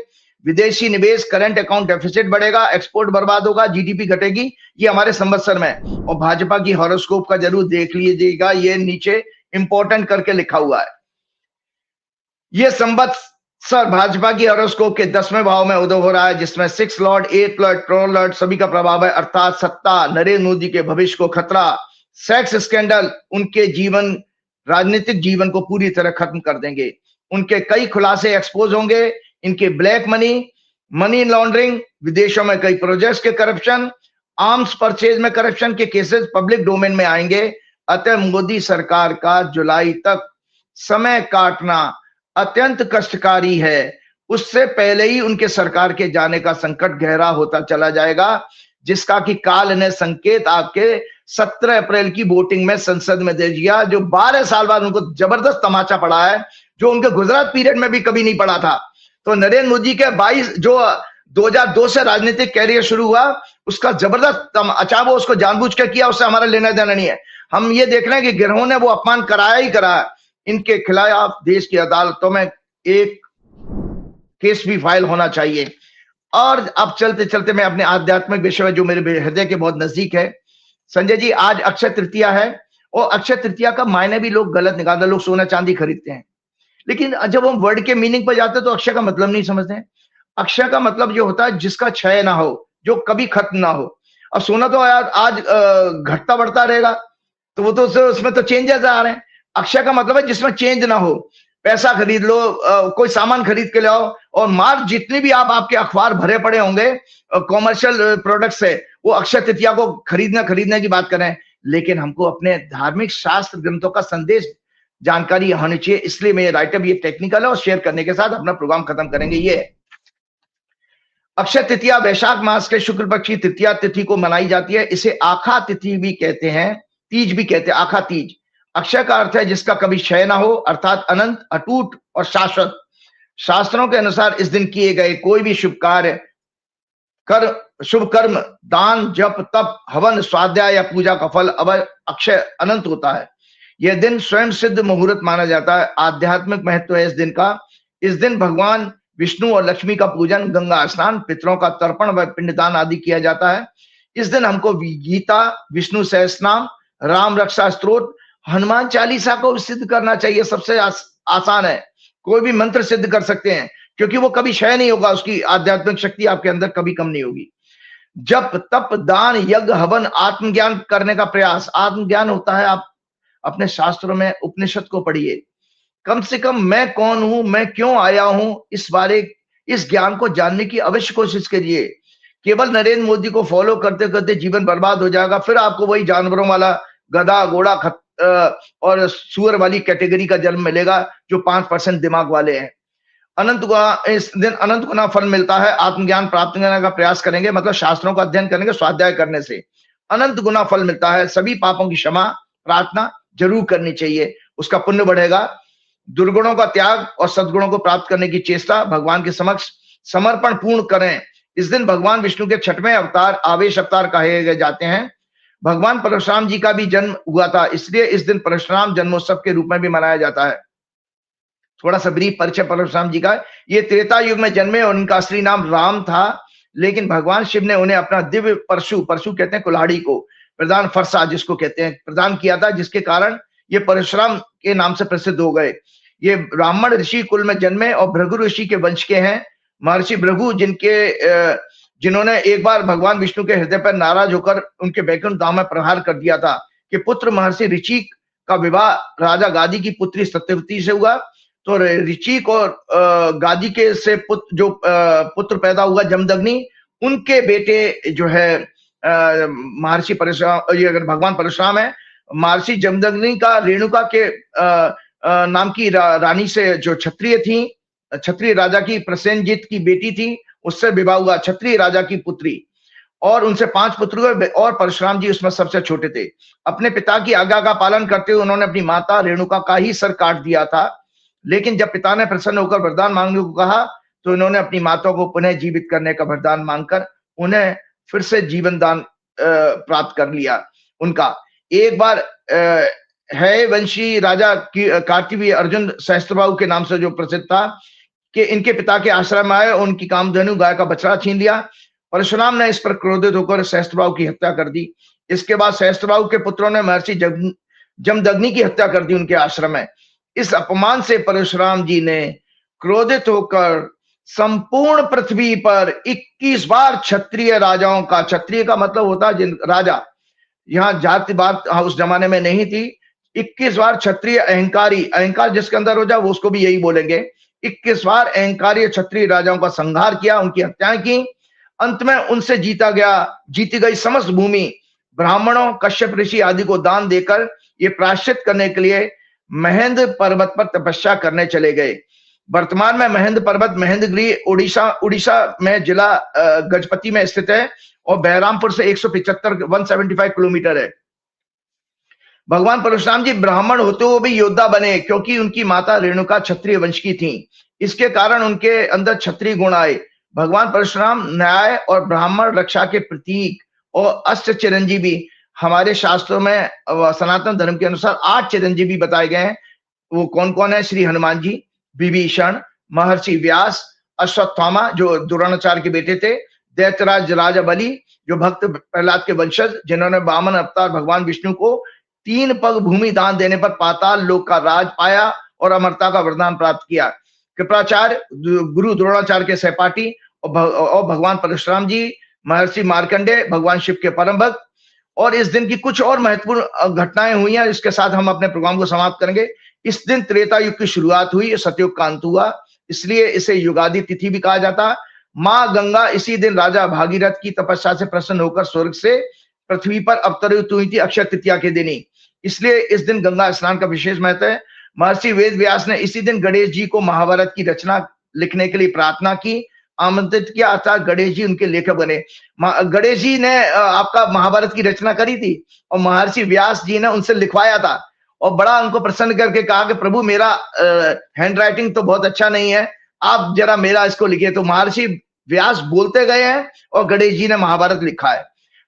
विदेशी निवेश, करंट अकाउंट डेफिसिट बढ़ेगा, एक्सपोर्ट बर्बाद होगा, जीडीपी घटेगी। ये हमारे संवत्सर में। और भाजपा की हॉरोस्कोप का जरूर देख लीजिएगा, ये नीचे इंपॉर्टेंट करके लिखा हुआ है। ये संवत्सर भाजपा की हॉरोस्कोप के 10वें भाव में उदय हो रहा है, जिसमें 6 लॉर्ड, 8 लॉर्ड, 12 लॉर्ड सभी का प्रभाव है। अर्थात सत्ता, नरेंद्र मोदी के भविष्य को खतरा, सेक्स स्कैंडल उनके जीवन, राजनीतिक जीवन को पूरी तरह खत्म कर देंगे। उनके कई खुलासे एक्सपोज होंगे, इनके ब्लैक मनी, मनी लॉन्ड्रिंग, विदेशों में कई प्रोजेक्ट्स के करप्शन, आर्म्स परचेज में करप्शन के केसेस पब्लिक डोमेन में आएंगे। अतः मोदी सरकार का जुलाई तक समय काटना अत्यंत कष्टकारी है। उससे पहले ही उनके सरकार के जाने का संकट गहरा होता चला जाएगा, जिसका कि काल ने संकेत आपके 17 अप्रैल की वोटिंग में संसद में दे दिया, जो 12 साल बाद उनको जबरदस्त तमाचा पड़ा है, जो उनके गुजरात पीरियड में भी कभी नहीं पड़ा था। तो नरेंद्र मोदी के 22 जो 2002 से राजनीतिक कैरियर शुरू हुआ, उसका जबरदस्त अच्छा वो उसको जानबूझ कर किया, उससे हमारा लेना देना नहीं है। हम ये देख रहे हैं कि गिरोह ने वो अपमान कराया ही कराया। इनके खिलाफ देश की अदालतों में एक केस भी फाइल होना चाहिए। और अब चलते चलते मैं अपने आध्यात्मिक विषय में जो मेरे हृदय के बहुत नजदीक है, संजय जी, आज अक्षय तृतीया है, और अक्षय तृतीया का मायने भी लोग गलत निकालते, लोग सोना चांदी खरीदते हैं, लेकिन जब हम वर्ड के मीनिंग पर जाते हैं तो अक्षय का मतलब नहीं समझते हैं। अक्षय का मतलब जो होता है जिसका क्षय ना हो, जो कभी खत्म ना हो। अब सोना तो आज घटता बढ़ता रहेगा, तो वो तो उसमें तो चेंजेस आ रहे हैं। अक्षय का मतलब है जिसमें चेंज ना हो। पैसा खरीद लो, कोई सामान खरीद के लाओ, और मार्च जितनी भी आपके अखबार भरे पड़े होंगे कॉमर्शियल प्रोडक्ट से, वो अक्षय तृतीया को खरीदने की बात करें। लेकिन हमको अपने धार्मिक शास्त्र ग्रंथों का संदेश जानकारी होनी चाहिए, इसलिए मैं ये राइटअप ये टेक्निकल है और शेयर करने के साथ अपना प्रोग्राम खत्म करेंगे। ये अक्षय तृतीया वैशाख मास के शुक्ल पक्ष की तृतीया तिथि को मनाई जाती है। इसे आखा तिथि भी कहते हैं, तीज भी कहते हैं, आखा तीज। अक्षय का अर्थ है जिसका कभी क्षय ना हो, अर्थात अनंत, अटूट और शाश्वत। शास्त्रों के अनुसार इस दिन किए गए कोई भी शुभ कार्य, शुभ कर्म, दान, जप, तप, हवन, स्वाध्याय या पूजा का फल अक्षय अनंत होता है। यह दिन स्वयं सिद्ध मुहूर्त माना जाता है। आध्यात्मिक महत्व है इस दिन का। इस दिन भगवान विष्णु और लक्ष्मी का पूजन, गंगा स्नान, पितरों का तर्पण व पिंडदान आदि किया जाता है। इस दिन हमको गीता, विष्णु सहस्त्रनाम, राम रक्षा स्तोत्र, हनुमान चालीसा को सिद्ध करना चाहिए। सबसे आसान है, कोई भी मंत्र सिद्ध कर सकते हैं, क्योंकि वो कभी क्षय नहीं होगा, उसकी आध्यात्मिक शक्ति आपके अंदर कभी कम नहीं होगी। जप, तप, दान, यज्ञ, हवन, आत्मज्ञान करने का प्रयास। आत्मज्ञान होता है, आप अपने शास्त्रों में उपनिषद को पढ़िए, कम से कम मैं कौन हूं, मैं क्यों आया हूं, इस ज्ञान को जानने की अवश्य कोशिश करिए। केवल नरेंद्र मोदी को फॉलो करते करते जीवन बर्बाद हो जाएगा, फिर आपको वही जानवरों वाला गधा, घोड़ा और सुअर वाली कैटेगरी का जन्म मिलेगा, जो 5% दिमाग वाले हैं। इस दिन अनंत गुना फल मिलता है। आत्मज्ञान प्राप्त करने का प्रयास करेंगे, मतलब शास्त्रों का अध्ययन करेंगे, स्वाध्याय करने से अनंत गुना फल मिलता है। सभी पापों की क्षमा प्रार्थना जरूर करनी चाहिए, उसका पुण्य बढ़ेगा। दुर्गुणों का त्याग और सद्गुणों को प्राप्त करने की चेष्टा, भगवान के समक्ष समर्पण पूर्ण करें। इस दिन भगवान विष्णु के 6वें अवतार आवेश अवतार कहे जाते हैं। भगवान परशुराम जी का भी जन्म हुआ था, इसलिए इस दिन परशुराम जन्मोत्सव के रूप में भी मनाया जाता है। थोड़ा सा ब्रीफ परिचय परशुराम जी का। ये त्रेता युग में जन्मे और उनका असली नाम राम था, लेकिन भगवान शिव ने उन्हें अपना दिव्य परशु कहते हैं कुल्हाड़ी को, प्रदान, फरसा जिसको कहते हैं, प्रदान किया था, जिसके कारण ये परशुराम के नाम से प्रसिद्ध हो गए। ये ब्राह्मण ऋषि कुल में जन्मे और भृगु ऋषि के वंश के हैं। महर्षि भृगु जिन्होंने एक बार भगवान विष्णु के हृदय पर नाराज होकर उनके वैकुंठ धाम में प्रहार कर दिया था कि पुत्र महर्षि ऋषि का विवाह राजा गादी की पुत्री सत्यवती से हुआ। तो ऋषिक और गादी के से पुत्र पैदा हुआ जमदग्नि, उनके बेटे जो है महर्षि परशुराम, ये अगर भगवान परशुराम है। महर्षि जमदग्नि का रेणुका के नाम की रानी से, जो क्षत्रिय थी, क्षत्रिय राजा की प्रसेनजीत की बेटी थी, उससे विवाह हुआ, क्षत्रिय राजा की पुत्री, और उनसे 5 पुत्र हुए और परशुराम जी उसमें सबसे छोटे थे। अपने पिता की आज्ञा का पालन करते हुए उन्होंने अपनी माता रेणुका का ही सर काट दिया था, लेकिन जब पिता ने प्रसन्न होकर वरदान मांगने को कहा तो इन्होंने अपनी माता को पुनः जीवित करने का वरदान मांगकर उन्हें फिर से जीवन दान प्राप्त कर लिया। उनका एक बार है वंशी राजा की कार्तिवीय अर्जुन सहस्त्रबाहु के नाम से जो प्रसिद्ध था, कि इनके पिता के आश्रम में आए, उनकी कामधेनु गाय का बछड़ा छीन लिया। परशुराम ने इस पर क्रोधित होकर सहस्त्रबाहु की हत्या कर दी। इसके बाद सहस्त्रबाहु के पुत्रों ने महर्षि जमदग्नि की हत्या कर दी उनके आश्रम में। इस अपमान से परशुराम जी ने क्रोधित होकर संपूर्ण पृथ्वी पर 21 बार क्षत्रिय राजाओं का, क्षत्रिय का मतलब होता है राजा, यहाँ जाति बात उस जमाने में नहीं थी, 21 बार क्षत्रिय अहंकारी, अहंकार जिसके अंदर हो जाए वो उसको भी यही बोलेंगे, 21 बार अहंकारी क्षत्रिय राजाओं का संहार किया, उनकी हत्याएं की। अंत में उनसे जीती गई समस्त भूमि ब्राह्मणों, कश्यप ऋषि आदि को दान देकर ये प्रायश्चित करने के लिए महेंद्र पर्वत पर तपस्या करने चले गए। वर्तमान में महेंद्र पर्वत महेंद्रगिरी उड़ीसा में जिला गजपति में स्थित है और बहरामपुर से 175 किलोमीटर है। भगवान परशुराम जी ब्राह्मण होते हुए भी योद्धा बने, क्योंकि उनकी माता रेणुका क्षत्रिय वंश की थी। इसके कारण उनके अंदर क्षत्रिय गुण आए। भगवान परशुराम न्याय और ब्राह्मण रक्षा के प्रतीक और अष्ट चिरंजीवी, हमारे शास्त्रों में सनातन धर्म के अनुसार 8 चिरंजीवी बताए गए हैं। वो कौन कौन है? श्री हनुमान जी, विभीषण, महर्षि व्यास, अश्वत्थामा जो द्रोणाचार्य के बेटे थे, दैत्यराज राजा बलि जो भक्त प्रहलाद के वंशज, जिन्होंने वामन अवतार भगवान विष्णु को 3 पग भूमि दान देने पर पाताल लोक का राज पाया और अमरता का वरदान प्राप्त किया। कृपाचार्य गुरु द्रोणाचार्य के सहपाठी और भगवान परशुराम जी, महर्षि मार्कंडेय भगवान शिव के परम भक्त। और इस दिन की कुछ और महत्वपूर्ण घटनाएं हुई हैं, इसके साथ हम अपने प्रोग्राम को समाप्त करेंगे। इस दिन त्रेता युग की शुरुआत हुई, सतयुग का अंत हुआ, इसलिए इसे युगादि तिथि भी कहा जाता। माँ गंगा इसी दिन राजा भागीरथ की तपस्या से प्रसन्न होकर स्वर्ग से पृथ्वी पर अवतरित हुई थी, अक्षय तृतीया के दिन ही। इसलिए इस दिन गंगा स्नान का विशेष महत्व है। महर्षि वेद व्यास ने इसी दिन गणेश जी को महाभारत की रचना लिखने के लिए प्रार्थना की, आमंत्रित किया, अर्थात गणेश जी उनके लेखक बने। गणेश जी ने आपका महाभारत की रचना करी थी और महर्षि व्यास जी ने उनसे लिखवाया था और बड़ा उनको प्रसन्न करके कहा कि प्रभु मेरा हैंड राइटिंग तो बहुत अच्छा नहीं है, आप जरा मेरा इसको लिखिए। तो महर्षि व्यास बोलते गए हैं और गणेश जी ने महाभारत लिखा है।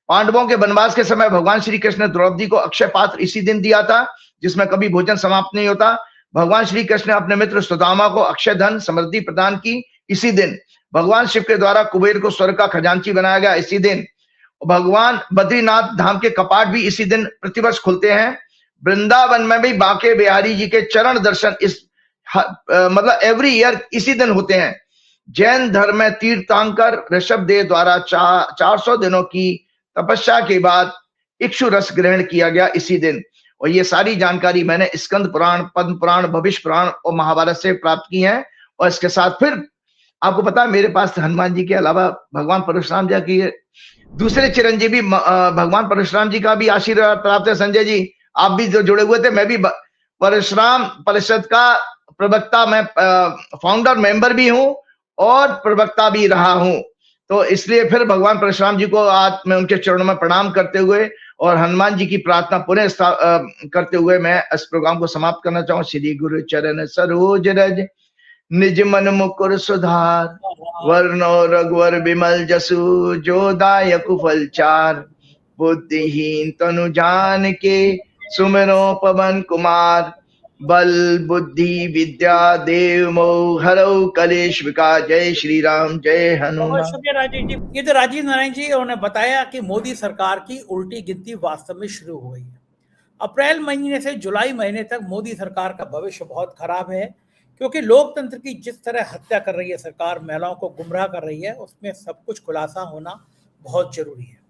पांडवों के वनवास के समय भगवान श्री कृष्ण ने द्रौपदी को अक्षय पात्र इसी दिन दिया था, जिसमें कभी भोजन समाप्त नहीं होता। भगवान श्री कृष्ण ने अपने मित्र सुदामा को अक्षय धन समृद्धि प्रदान की इसी दिन। भगवान शिव के द्वारा कुबेर को स्वर्ग का खजांची बनाया गया इसी दिन। भगवान बद्रीनाथ धाम के कपाट भी इसी दिन प्रतिवर्ष खुलते हैं। वृंदावन में भी बांके बिहारी जी के चरण दर्शन इस मतलब एवरी ईयर इसी दिन होते हैं। जैन धर्म में तीर्थंकर ऋषभदेव द्वारा 400 दिनों की तपस्या के बाद इक्षु रस ग्रहण किया गया इसी दिन। और ये सारी जानकारी मैंने स्कंद पुराण, पद्म पुराण, भविष्य पुराण और महाभारत से प्राप्त की है। और इसके साथ फिर आपको पता है मेरे पास हनुमान जी के अलावा भगवान परशुराम जी की दूसरे चिरंजीवी भगवान परशुराम जी का भी आशीर्वाद प्राप्त है। संजय जी आप भी जो जुड़े हुए थे, मैं भी परशुराम परिषद का प्रवक्ता, मैं फाउंडर मेंबर भी हूं और प्रवक्ता भी रहा हूं। तो इसलिए फिर भगवान परशुराम जी को आज मैं उनके चरणों में प्रणाम करते हुए और हनुमान जी की प्रार्थना पुनः करते हुए मैं इस प्रोग्राम को समाप्त करना चाहूँ। श्री गुरु चरण सरोज रज निज मन मुकुर सुधार, वर्णो रघुवर विमल जसु, जो दायक फल चार। बुद्धिहीन तनु जान के सुमिरो पवन कुमार, बल बुद्धि विद्या देव मोह हरौ कलेश विकार। जय श्री राम, जय हनुमान। शुक्रिया राजीव जी। ये तो राजीव नारायण जी उन्होंने बताया कि मोदी सरकार की उल्टी गिनती वास्तव में शुरू हो गई है। अप्रैल महीने से जुलाई महीने तक मोदी सरकार का भविष्य बहुत खराब है, क्योंकि लोकतंत्र की जिस तरह हत्या कर रही है सरकार, महिलाओं को गुमराह कर रही है, उसमें सब कुछ खुलासा होना बहुत जरूरी है।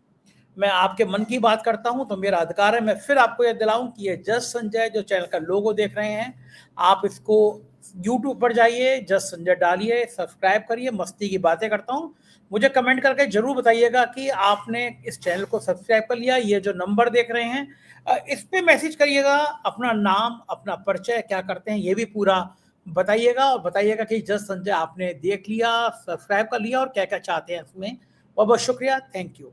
मैं आपके मन की बात करता हूं तो मेरा अधिकार है मैं फिर आपको यह दिलाऊं कि ये जस्ट संजय जो चैनल का लोगो देख रहे हैं, आप इसको YouTube पर जाइए, जस्ट संजय डालिए, सब्सक्राइब करिए। मस्ती की बातें करता हूं। मुझे कमेंट करके जरूर बताइएगा कि आपने इस चैनल को सब्सक्राइब कर लिया। ये जो नंबर देख रहे हैं इस पे मैसेज करिएगा, अपना नाम, अपना परिचय, क्या करते हैं ये भी पूरा बताइएगा, और बताइएगा कि जस्ट संजय आपने देख लिया, सब्सक्राइब कर लिया और क्या क्या चाहते हैं इसमें। बहुत बहुत शुक्रिया, थैंक यू।